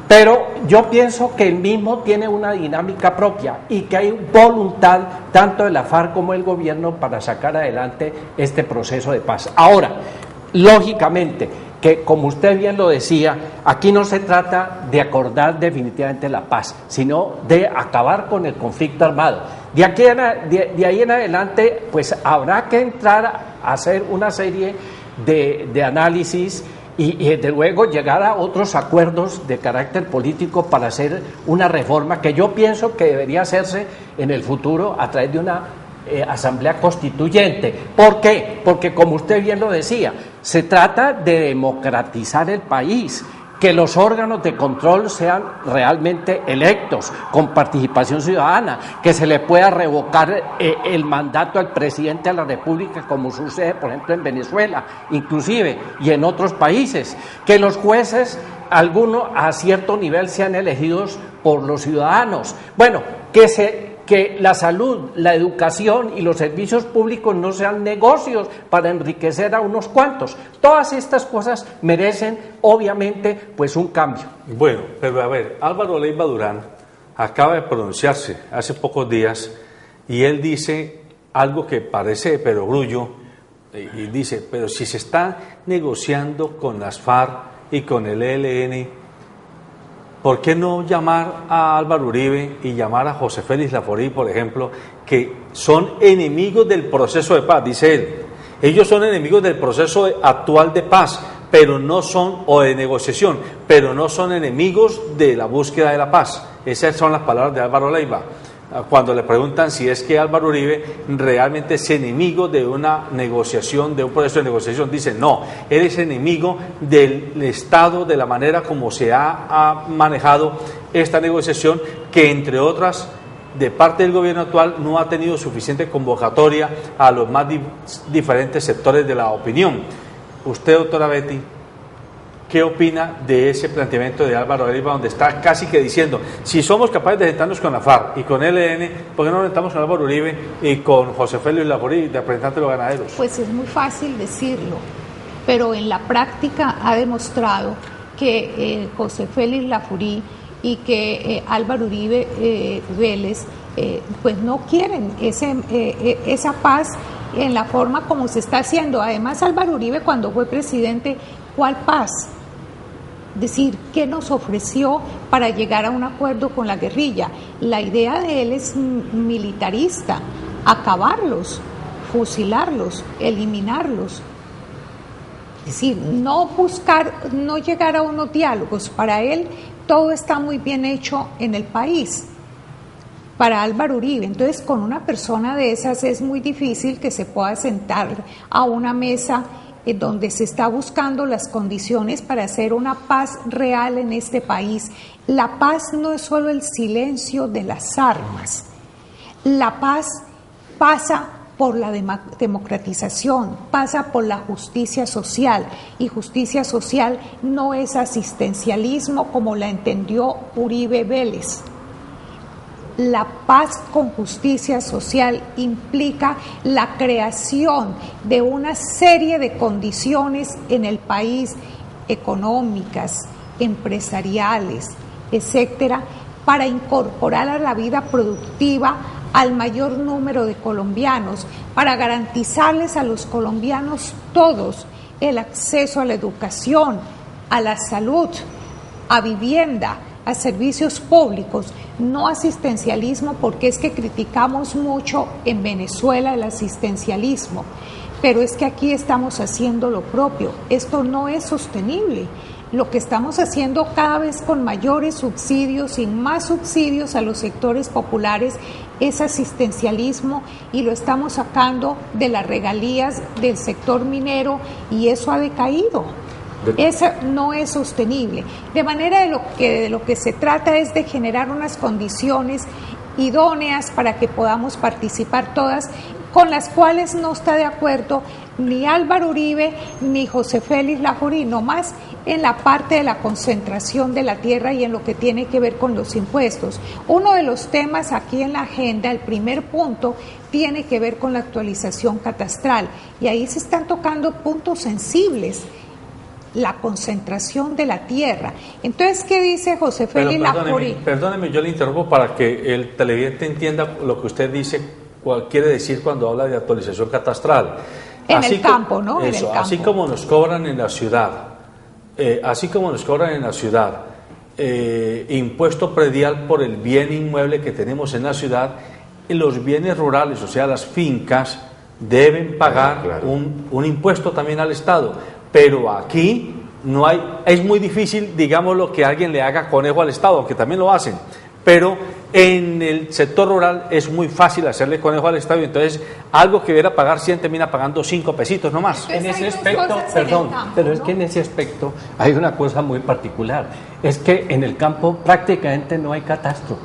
Speaker 3: Pero yo pienso que el mismo tiene una dinámica propia y que hay voluntad tanto de la FARC como del gobierno para sacar adelante este proceso de paz. Ahora, lógicamente, que como usted bien lo decía, aquí no se trata de acordar definitivamente la paz, sino de acabar con el conflicto armado. De ahí en adelante, pues habrá que entrar a hacer una serie de análisis y desde luego llegar a otros acuerdos de carácter político para hacer una reforma que yo pienso que debería hacerse en el futuro a través de una asamblea constituyente. ¿Por qué? Porque como usted bien lo decía, se trata de democratizar el país, que los órganos de control sean realmente electos, con participación ciudadana, que se le pueda revocar el mandato al presidente de la República, como sucede, por ejemplo, en Venezuela, inclusive, y en otros países, que los jueces, algunos a cierto nivel, sean elegidos por los ciudadanos. Bueno, que la salud, la educación y los servicios públicos no sean negocios para enriquecer a unos cuantos. Todas estas cosas merecen, obviamente, pues un cambio.
Speaker 1: Bueno, pero a ver, Álvaro Leiva Durán acaba de pronunciarse hace pocos días y él dice algo que parece de perogrullo y dice, pero si se está negociando con las FARC y con el ELN, ¿por qué no llamar a Álvaro Uribe y llamar a José Félix Laforí, por ejemplo, que son enemigos del proceso de paz? Dice él, ellos son enemigos del proceso actual de paz, pero no son, o de negociación, pero no son enemigos de la búsqueda de la paz. Esas son las palabras de Álvaro Leiva, cuando le preguntan si es que Álvaro Uribe realmente es enemigo de una negociación, de un proceso de negociación. Dice, no, él es enemigo del Estado, de la manera como se ha manejado esta negociación, que entre otras, de parte del gobierno actual, no ha tenido suficiente convocatoria a los más diferentes sectores de la opinión. Usted, doctora Betty, ¿qué opina de ese planteamiento de Álvaro Leiva, donde está casi que diciendo, si somos capaces de sentarnos con la FARC y con el ELN, ¿por qué no nos sentamos con Álvaro Uribe y con José Félix Laforí, representante de los ganaderos?
Speaker 2: Pues es muy fácil decirlo, pero en la práctica ha demostrado que José Félix Laforí y que Álvaro Uribe Vélez pues no quieren esa paz en la forma como se está haciendo. Además, Álvaro Uribe, cuando fue presidente, ¿cuál paz? Es decir, ¿qué nos ofreció para llegar a un acuerdo con la guerrilla? La idea de él es militarista, acabarlos, fusilarlos, eliminarlos. Es decir, no llegar a unos diálogos. Para él todo está muy bien hecho en el país. Para Álvaro Uribe, entonces con una persona de esas es muy difícil que se pueda sentar a una mesa donde se está buscando las condiciones para hacer una paz real en este país. La paz no es solo el silencio de las armas. La paz pasa por la democratización, pasa por la justicia social, y justicia social no es asistencialismo como la entendió Uribe Vélez. La paz con justicia social implica la creación de una serie de condiciones en el país, económicas, empresariales, etcétera, para incorporar a la vida productiva al mayor número de colombianos, para garantizarles a los colombianos todos el acceso a la educación, a la salud, a vivienda, a servicios públicos, no asistencialismo, porque es que criticamos mucho en Venezuela el asistencialismo, pero es que aquí estamos haciendo lo propio. Esto no es sostenible. Lo que estamos haciendo cada vez con mayores subsidios y más subsidios a los sectores populares es asistencialismo, y lo estamos sacando de las regalías del sector minero, y eso ha decaído. Eso no es sostenible. De manera de lo que se trata es de generar unas condiciones idóneas para que podamos participar todas, con las cuales no está de acuerdo ni Álvaro Uribe ni José Félix Lajorí, nomás en la parte de la concentración de la tierra y en lo que tiene que ver con los impuestos. Uno de los temas aquí en la agenda, el primer punto, tiene que ver con la actualización catastral, y ahí se están tocando puntos sensibles. La concentración de la tierra. Entonces, ¿qué dice José Félix Lajorí?
Speaker 1: Perdóneme, yo le interrumpo para que el televidente entienda lo que usted dice, cuál quiere decir cuando habla de actualización catastral.
Speaker 2: En el campo, ¿no?
Speaker 1: Eso,
Speaker 2: en el campo.
Speaker 1: Así como nos cobran en la ciudad, impuesto predial por el bien inmueble que tenemos en la ciudad, los bienes rurales, o sea, las fincas, deben pagar un impuesto también al Estado. Pero aquí no hay, es muy difícil, digámoslo, que alguien le haga conejo al Estado, aunque también lo hacen, pero en el sector rural es muy fácil hacerle conejo al Estado, y entonces algo que debiera pagar 100 termina pagando 5 pesitos nomás.
Speaker 3: En ese aspecto, perdón, pero es que en ese aspecto hay una cosa muy particular, es que en el campo prácticamente no hay catastro,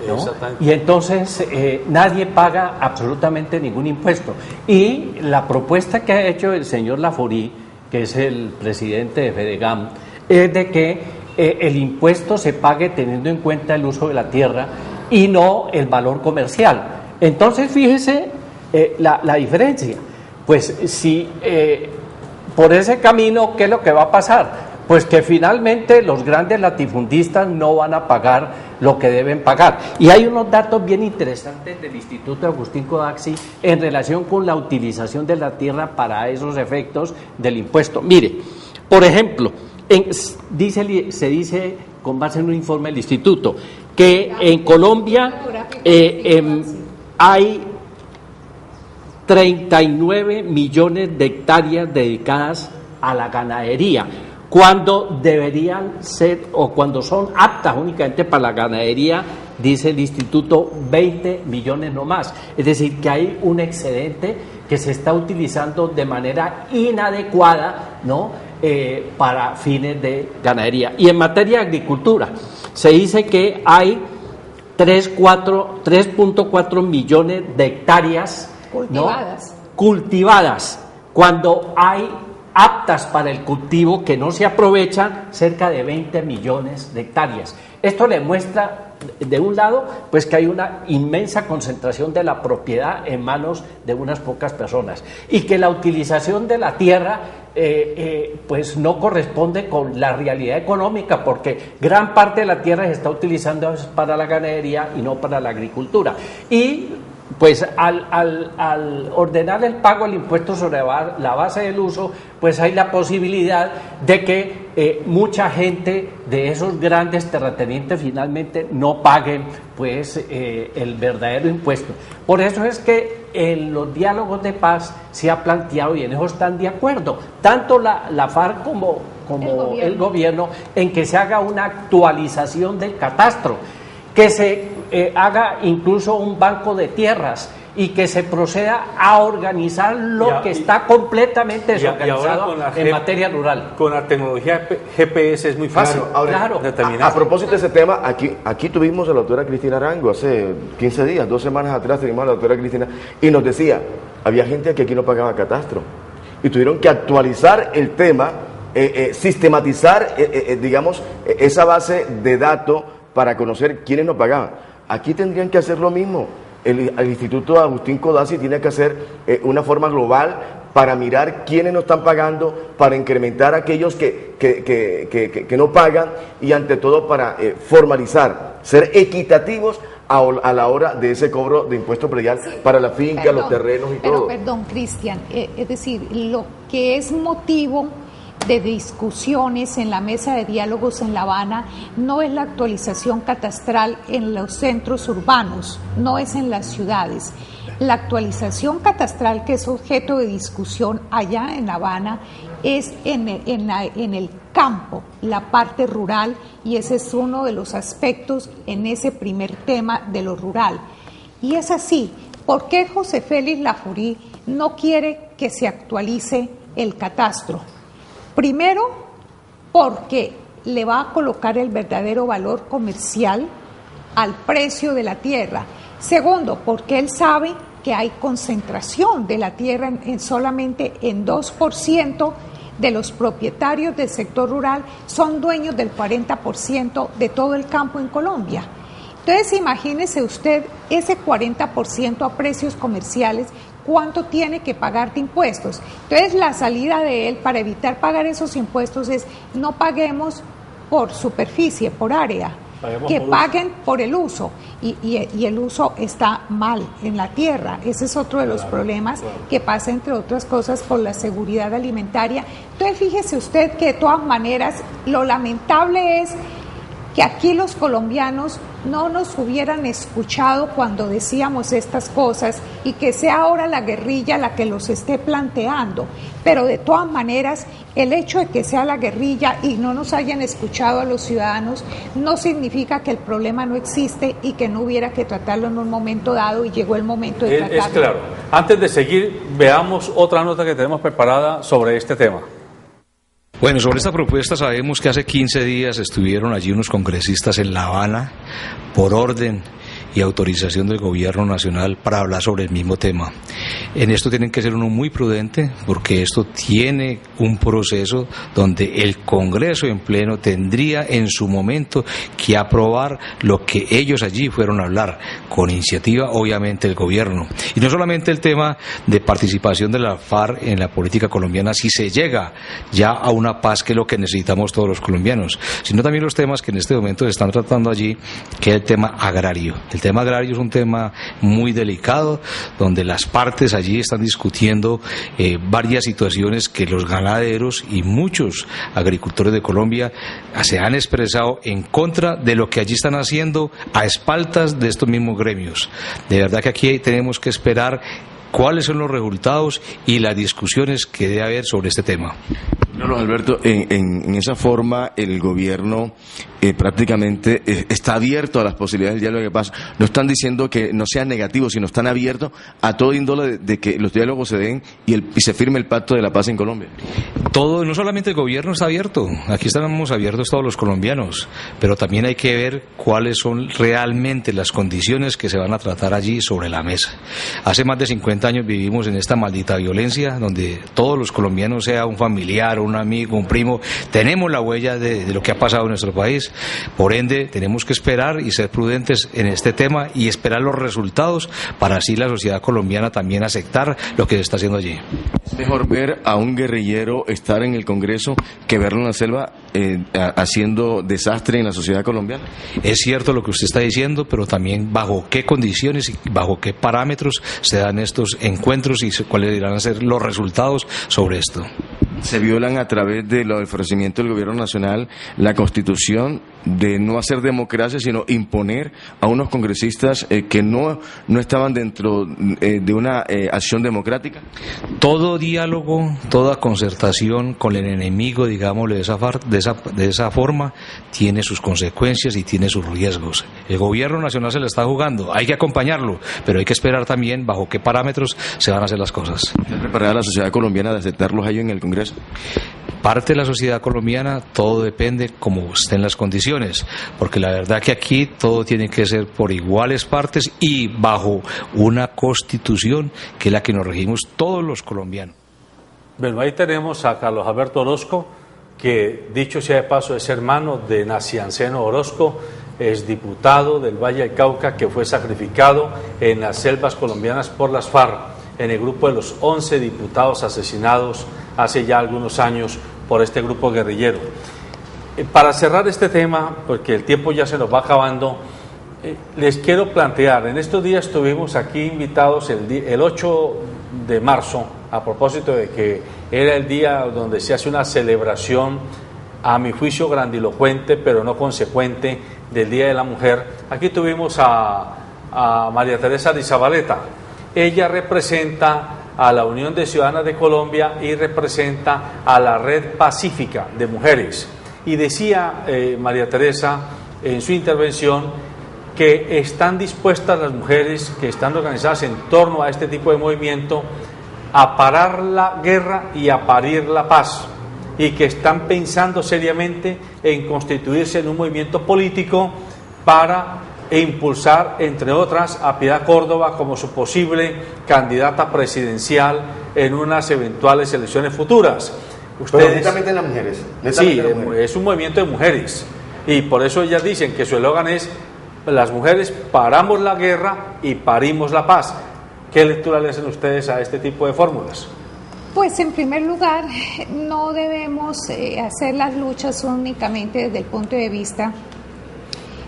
Speaker 3: ¿no? Y entonces nadie paga absolutamente ningún impuesto, y la propuesta que ha hecho el señor Lajorí, que es el presidente de Fedegam, es de que el impuesto se pague teniendo en cuenta el uso de la tierra y no el valor comercial. Entonces, fíjese la diferencia. Pues si por ese camino, ¿qué es lo que va a pasar? Pues que finalmente los grandes latifundistas no van a pagar lo que deben pagar. Y hay unos datos bien interesantes del Instituto Agustín Codaxi en relación con la utilización de la tierra para esos efectos del impuesto. Mire, por ejemplo, se dice, con base en un informe del Instituto, que en Colombia hay 39 millones de hectáreas dedicadas a la ganadería, cuando deberían ser, o cuando son aptas únicamente para la ganadería, dice el instituto, 20 millones no más. Es decir, que hay un excedente que se está utilizando de manera inadecuada, ¿no? Para fines de ganadería. Y en materia de agricultura, se dice que hay 3.4 millones de hectáreas cultivadas, ¿no? Cultivadas, cuando hay aptas para el cultivo que no se aprovechan cerca de 20 millones de hectáreas. Esto le muestra, de un lado, pues que hay una inmensa concentración de la propiedad en manos de unas pocas personas, y que la utilización de la tierra pues no corresponde con la realidad económica, porque gran parte de la tierra se está utilizando para la ganadería y no para la agricultura. Y pues al ordenar el pago del impuesto sobre la base del uso, pues hay la posibilidad de que mucha gente de esos grandes terratenientes finalmente no paguen pues el verdadero impuesto. Por eso es que en los diálogos de paz se ha planteado, y en eso están de acuerdo, tanto la FARC como el gobierno, en que se haga una actualización del catastro, que se haga incluso un banco de tierras, y que se proceda a organizar lo que está completamente desorganizado en materia rural.
Speaker 1: Con la tecnología GPS es muy fácil.
Speaker 4: Claro. A propósito de ese tema, aquí tuvimos a la doctora Cristina Arango hace 15 días, 2 semanas atrás teníamos a la doctora Cristina, y nos decía, había gente que aquí no pagaba catastro, y tuvieron que actualizar el tema, sistematizar, digamos, esa base de datos para conocer quiénes no pagaban. Aquí tendrían que hacer lo mismo. El Instituto Agustín Codazzi tiene que hacer una forma global para mirar quiénes no están pagando, para incrementar a aquellos que no pagan, y ante todo para formalizar ser equitativos a la hora de ese cobro de impuesto predial para la finca, los terrenos y todo.
Speaker 2: Perdón, Cristian, es decir, lo que es motivo de discusiones en la mesa de diálogos en La Habana no es la actualización catastral en los centros urbanos, no es en las ciudades. La actualización catastral que es objeto de discusión allá en La Habana es en el campo, la parte rural, y ese es uno de los aspectos en ese primer tema de lo rural. Y es así, ¿por qué José Félix Lafourcade no quiere que se actualice el catastro? Primero, porque le va a colocar el verdadero valor comercial al precio de la tierra. Segundo, porque él sabe que hay concentración de la tierra solamente en 2% de los propietarios del sector rural son dueños del 40% de todo el campo en Colombia. Entonces, imagínese usted ese 40% a precios comerciales, ¿cuánto tiene que pagar de impuestos? Entonces, la salida de él para evitar pagar esos impuestos es no paguemos por superficie, por área, que paguen por el uso. Y el uso está mal en la tierra. Ese es otro de los problemas que pasa, entre otras cosas, por la seguridad alimentaria. Entonces, fíjese usted que de todas maneras lo lamentable es que aquí los colombianos no nos hubieran escuchado cuando decíamos estas cosas y que sea ahora la guerrilla la que los esté planteando. Pero de todas maneras, el hecho de que sea la guerrilla y no nos hayan escuchado a los ciudadanos no significa que el problema no existe y que no hubiera que tratarlo en un momento dado, y llegó el momento de tratarlo.
Speaker 1: Es claro. Antes de seguir, veamos otra nota que tenemos preparada sobre este tema.
Speaker 8: Bueno, sobre esta propuesta sabemos que hace 15 días estuvieron allí unos congresistas en La Habana por orden y autorización del gobierno nacional para hablar sobre el mismo tema. En esto tienen que ser uno muy prudente, porque esto tiene un proceso donde el Congreso en pleno tendría en su momento que aprobar lo que ellos allí fueron a hablar, con iniciativa obviamente del gobierno. Y no solamente el tema de participación de la FARC en la política colombiana, si se llega ya a una paz, que es lo que necesitamos todos los colombianos, sino también los temas que en este momento se están tratando allí, que es el tema agrario. El tema agrario es un tema muy delicado, donde las partes allí están discutiendo varias situaciones que los ganaderos y muchos agricultores de Colombia se han expresado en contra de lo que allí están haciendo a espaldas de estos mismos gremios. De verdad que aquí tenemos que esperar cuáles son los resultados y las discusiones que debe haber sobre este tema.
Speaker 4: No, Alberto, en esa forma el gobierno prácticamente está abierto a las posibilidades del diálogo que pasa. No están diciendo que no sean negativos, sino están abiertos a todo índole de que los diálogos se den y se firme el pacto de la paz en Colombia.
Speaker 8: Todo, no solamente el gobierno está abierto, aquí estamos abiertos todos los colombianos, pero también hay que ver cuáles son realmente las condiciones que se van a tratar allí sobre la mesa. Hace más de 50 años vivimos en esta maldita violencia, donde todos los colombianos, sea un familiar, un amigo, un primo, tenemos la huella de lo que ha pasado en nuestro país. Por ende, tenemos que esperar y ser prudentes en este tema y esperar los resultados para así la sociedad colombiana también aceptar lo que se está haciendo allí.
Speaker 4: Es mejor ver a un guerrillero estar en el Congreso que verlo en la selva haciendo desastre en la sociedad colombiana.
Speaker 8: Es cierto lo que usted está diciendo, pero también bajo qué condiciones y bajo qué parámetros se dan estos encuentros y cuáles irán a ser los resultados sobre esto.
Speaker 4: Se violan a través del ofrecimiento del gobierno nacional la Constitución de no hacer democracia, sino imponer a unos congresistas que no estaban dentro de una acción democrática.
Speaker 8: Todo diálogo, toda concertación con el enemigo, digámosle de esa forma, tiene sus consecuencias y tiene sus riesgos. El gobierno nacional se la está jugando, hay que acompañarlo, pero hay que esperar también bajo qué parámetros se van a hacer las cosas.
Speaker 4: ¿Está preparada la sociedad colombiana de aceptarlos ahí en el Congreso?
Speaker 8: Parte de la sociedad colombiana, todo depende cómo estén las condiciones, porque la verdad que aquí todo tiene que ser por iguales partes y bajo una constitución que es la que nos regimos todos los colombianos.
Speaker 1: Bueno, ahí tenemos a Carlos Alberto Orozco, que dicho sea de paso es hermano de Nacianceno Orozco, es diputado del Valle del Cauca, que fue sacrificado en las selvas colombianas por las FARC, en el grupo de los 11 diputados asesinados hace ya algunos años por este grupo guerrillero. Para cerrar este tema, porque el tiempo ya se nos va acabando, les quiero plantear, en estos días estuvimos aquí invitados el 8 de marzo, a propósito de que era el día donde se hace una celebración, a mi juicio grandilocuente, pero no consecuente, del Día de la Mujer. Aquí tuvimos a María Teresa Arizabaleta. Ella representa a la Unión de Ciudadanas de Colombia y representa a la Red Pacífica de Mujeres. Y decía María Teresa en su intervención que están dispuestas las mujeres que están organizadas en torno a este tipo de movimiento a parar la guerra y a parir la paz, y que están pensando seriamente en constituirse en un movimiento político para impulsar, entre otras, a Piedad Córdoba como su posible candidata presidencial en unas eventuales elecciones futuras.
Speaker 4: Pero netamente las mujeres.
Speaker 1: Sí, es un movimiento de mujeres, y por eso ellas dicen que su eslogan es: las mujeres paramos la guerra y parimos la paz. ¿Qué lectura le hacen ustedes a este tipo de fórmulas?
Speaker 2: Pues en primer lugar, no debemos hacer las luchas únicamente desde el punto de vista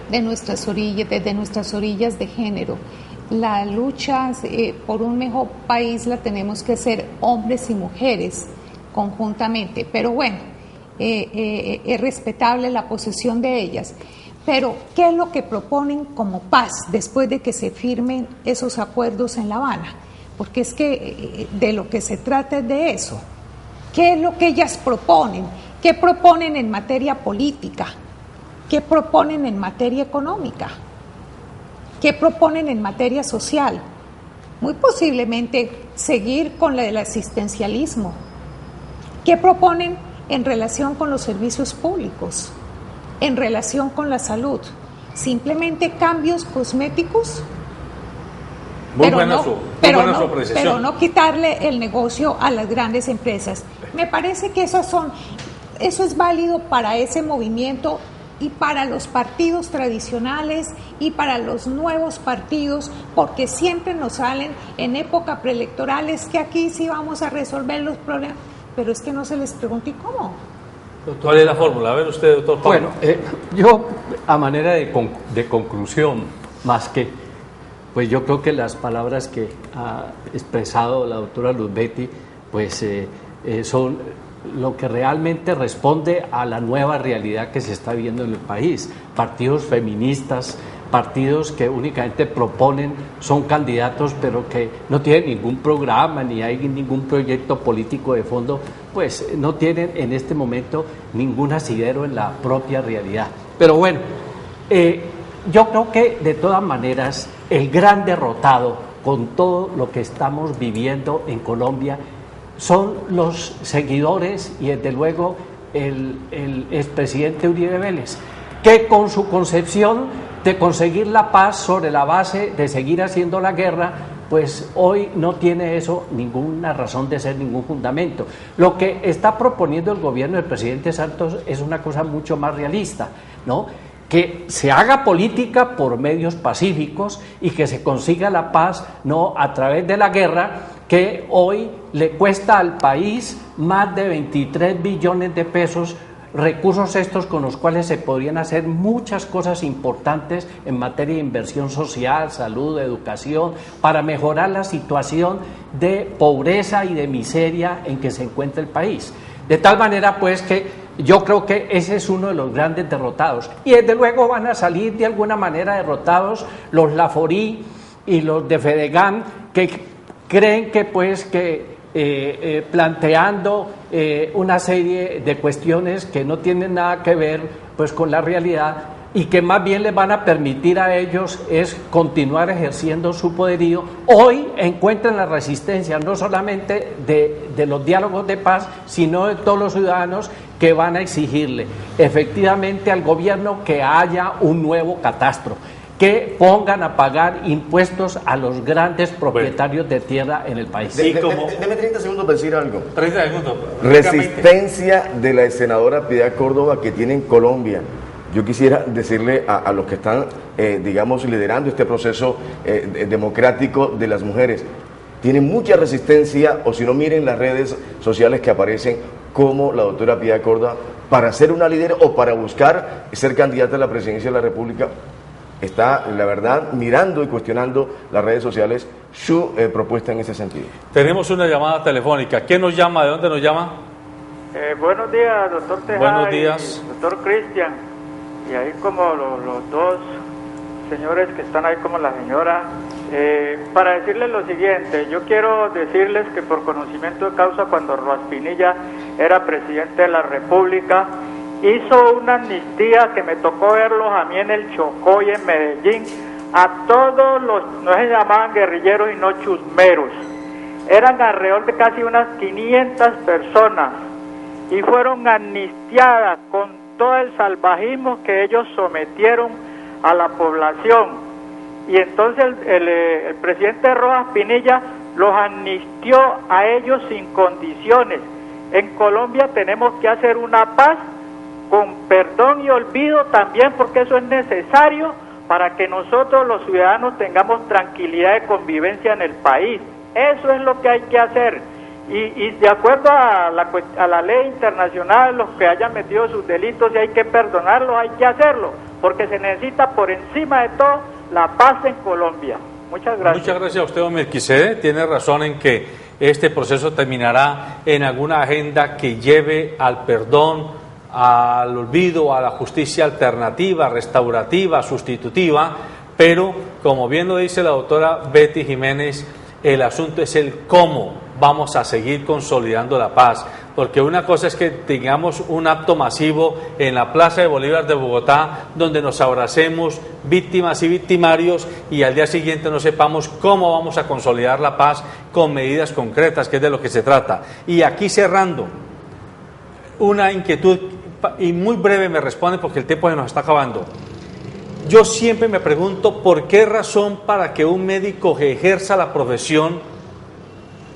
Speaker 2: de nuestras orillas, desde nuestras orillas de género. La lucha por un mejor país la tenemos que hacer hombres y mujeres conjuntamente, pero bueno, es respetable la posición de ellas. Pero, ¿qué es lo que proponen como paz después de que se firmen esos acuerdos en La Habana? Porque es que de lo que se trata es de eso. ¿Qué es lo que ellas proponen? ¿Qué proponen en materia política? ¿Qué proponen en materia económica? ¿Qué proponen en materia social? Muy posiblemente seguir con el asistencialismo. ¿Qué proponen en relación con los servicios públicos? En relación con la salud, simplemente cambios cosméticos, pero no quitarle el negocio a las grandes empresas. Me parece que eso es válido para ese movimiento y para los partidos tradicionales y para los nuevos partidos, porque siempre nos salen en época preelectorales que aquí sí vamos a resolver los problemas, pero es que no se les pregunta ¿y cómo?
Speaker 1: ¿Cuál es la fórmula? A ver usted, doctor Pablo.
Speaker 3: Bueno, yo a manera de conclusión, más que, pues yo creo que las palabras que ha expresado la doctora Luzbetti, pues son lo que realmente responde a la nueva realidad que se está viendo en el país. Partidos feministas, partidos que únicamente proponen, son candidatos, pero que no tienen ningún programa ni hay ningún proyecto político de fondo, pues no tienen en este momento ningún asidero en la propia realidad. Pero bueno, yo creo que de todas maneras el gran derrotado con todo lo que estamos viviendo en Colombia son los seguidores y desde luego el expresidente Uribe Vélez, que con su concepción de conseguir la paz sobre la base de seguir haciendo la guerra, pues hoy no tiene eso ninguna razón de ser, ningún fundamento. Lo que está proponiendo el gobierno del presidente Santos es una cosa mucho más realista, ¿no? Que se haga política por medios pacíficos y que se consiga la paz no a través de la guerra, que hoy le cuesta al país más de 23 billones de pesos, recursos estos con los cuales se podrían hacer muchas cosas importantes en materia de inversión social, salud, educación, para mejorar la situación de pobreza y de miseria en que se encuentra el país. De tal manera pues que yo creo que ese es uno de los grandes derrotados, y desde luego van a salir de alguna manera derrotados los Laforí y los de Fedegan, que creen que pues que planteando una serie de cuestiones que no tienen nada que ver pues con la realidad y que más bien les van a permitir a ellos es continuar ejerciendo su poderío, hoy encuentran la resistencia no solamente de los diálogos de paz, sino de todos los ciudadanos que van a exigirle efectivamente al gobierno que haya un nuevo catastro, que pongan a pagar impuestos a los grandes propietarios de tierra en el país.
Speaker 4: Deme 30 segundos para decir algo.
Speaker 1: 30 segundos.
Speaker 4: Resistencia de la senadora Piedad Córdoba que tiene en Colombia. Yo quisiera decirle a los que están, digamos, liderando este proceso democrático de las mujeres, tienen mucha resistencia, o si no, miren las redes sociales que aparecen como la doctora Piedad Córdoba para ser una líder o para buscar ser candidata a la presidencia de la República. está, la verdad, mirando y cuestionando las redes sociales su propuesta en ese sentido.
Speaker 1: Tenemos una llamada telefónica. ¿Quién nos llama? ¿De dónde nos llama?
Speaker 9: Buenos días, doctor Tejada.
Speaker 1: Buenos días.
Speaker 9: Doctor Cristian. Y ahí como los dos señores que están ahí como la señora. Para decirles lo siguiente, yo quiero decirles que por conocimiento de causa, cuando Rojas Pinilla era presidente de la República, hizo una amnistía que me tocó verlos a mí en el Chocó y en Medellín, a todos los, no se llamaban guerrilleros y no chusmeros, eran alrededor de casi unas 500 personas y fueron amnistiadas con todo el salvajismo que ellos sometieron a la población. Y entonces el presidente Rojas Pinilla los amnistió a ellos sin condiciones. En Colombia tenemos que hacer una paz con perdón y olvido también, porque eso es necesario para que nosotros los ciudadanos tengamos tranquilidad de convivencia en el país. Eso es lo que hay que hacer. Y de acuerdo a la ley internacional, los que hayan metido sus delitos, si hay que perdonarlos, hay que hacerlo, porque se necesita por encima de todo la paz en Colombia. Muchas gracias.
Speaker 1: Muchas gracias a usted, don Melquisede. Tiene razón en que este proceso terminará en alguna agenda que lleve al perdón, al olvido, a la justicia alternativa, restaurativa, sustitutiva, pero como bien lo dice la doctora Betty Jiménez, el asunto es el cómo vamos a seguir consolidando la paz, porque una cosa es que tengamos un acto masivo en la Plaza de Bolívar de Bogotá, donde nos abracemos víctimas y victimarios, y al día siguiente no sepamos cómo vamos a consolidar la paz con medidas concretas, que es de lo que se trata. Y aquí cerrando, una inquietud, y muy breve me responde porque el tiempo se nos está acabando. Yo siempre me pregunto por qué razón para que un médico que ejerza la profesión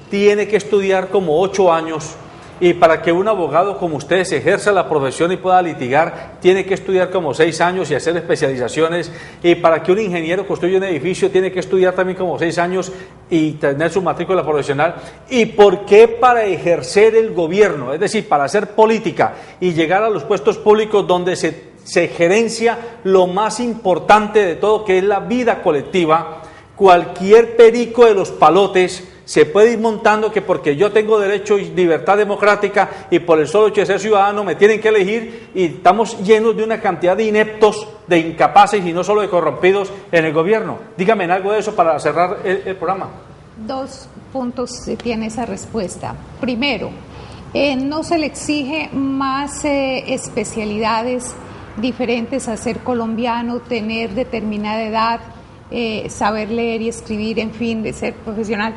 Speaker 1: tiene que estudiar como 8 años, y para que un abogado como ustedes ejerza la profesión y pueda litigar tiene que estudiar como 6 años y hacer especializaciones, y para que un ingeniero construya un edificio tiene que estudiar también como 6 años y tener su matrícula profesional. ¿Y por qué para ejercer el gobierno, es decir, para hacer política y llegar a los puestos públicos donde se gerencia lo más importante de todo, que es la vida colectiva, cualquier perico de los palotes se puede ir montando que porque yo tengo derecho y libertad democrática y por el solo hecho de ser ciudadano me tienen que elegir, y estamos llenos de una cantidad de ineptos, de incapaces y no solo de corrompidos en el gobierno? Dígame en algo de eso para cerrar el programa.
Speaker 2: 2 puntos tiene esa respuesta. Primero, no se le exige más especialidades diferentes a ser colombiano, tener determinada edad, saber leer y escribir, en fin, de ser profesional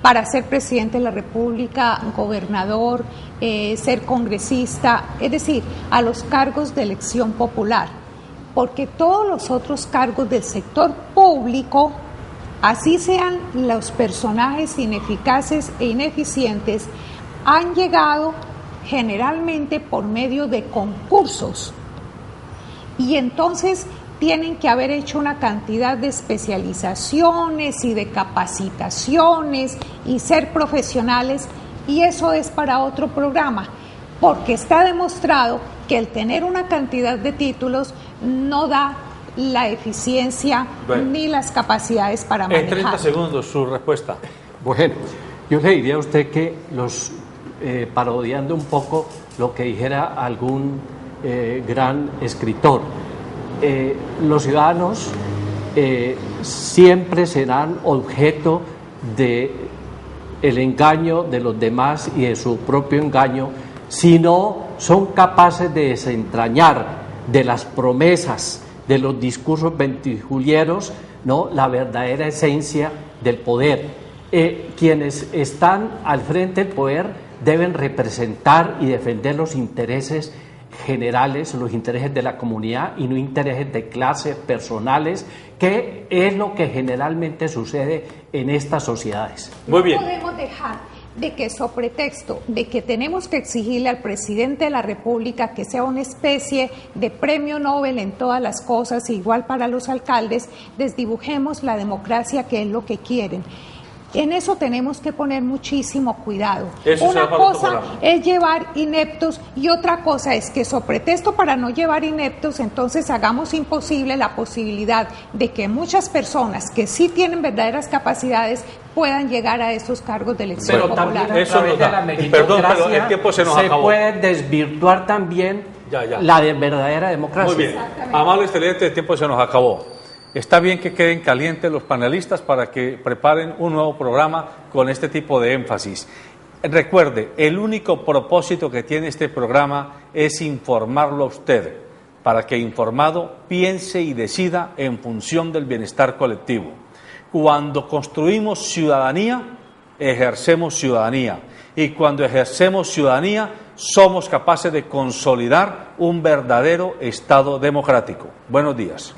Speaker 2: para ser presidente de la República, gobernador, ser congresista, es decir, a los cargos de elección popular, porque todos los otros cargos del sector público, así sean los personajes ineficaces e ineficientes, han llegado generalmente por medio de concursos, y entonces tienen que haber hecho una cantidad de especializaciones y de capacitaciones y ser profesionales, y eso es para otro programa, porque está demostrado que el tener una cantidad de títulos no da la eficiencia ni las capacidades para manejar.
Speaker 1: En 30 segundos su respuesta.
Speaker 3: Bueno, yo le diría a usted que parodiando un poco lo que dijera algún gran escritor, los ciudadanos siempre serán objeto de el engaño de los demás y de su propio engaño si no son capaces de desentrañar de las promesas, de los discursos ventijulieros, ¿no?, la verdadera esencia del poder. Quienes están al frente del poder deben representar y defender los intereses generales, los intereses de la comunidad y no intereses de clases personales, que es lo que generalmente sucede en estas sociedades.
Speaker 1: Muy bien.
Speaker 2: No podemos dejar de que, sobre pretexto de que tenemos que exigirle al presidente de la República que sea una especie de premio Nobel en todas las cosas, igual para los alcaldes, desdibujemos la democracia, que es lo que quieren. En eso tenemos que poner muchísimo cuidado.
Speaker 1: Eso
Speaker 2: Una
Speaker 1: será para otro
Speaker 2: cosa
Speaker 1: programa.
Speaker 2: es llevar ineptos y otra cosa es que, sobre pretexto para no llevar ineptos, entonces hagamos imposible la posibilidad de que muchas personas que sí tienen verdaderas capacidades puedan llegar a esos cargos de elección
Speaker 3: Pero
Speaker 2: popular.
Speaker 3: también a
Speaker 1: Eso
Speaker 3: través
Speaker 1: nos
Speaker 3: de
Speaker 1: da.
Speaker 3: la
Speaker 1: Perdón,
Speaker 3: meritocracia
Speaker 1: pero el tiempo se nos acabó.
Speaker 3: puede desvirtuar también
Speaker 1: Ya.
Speaker 3: la verdadera democracia.
Speaker 1: Muy bien. Amables televidentes, el tiempo se nos acabó. Está bien que queden calientes los panelistas para que preparen un nuevo programa con este tipo de énfasis. Recuerde, el único propósito que tiene este programa es informarlo a usted, para que informado piense y decida en función del bienestar colectivo. Cuando construimos ciudadanía, ejercemos ciudadanía. Y cuando ejercemos ciudadanía, somos capaces de consolidar un verdadero Estado democrático. Buenos días.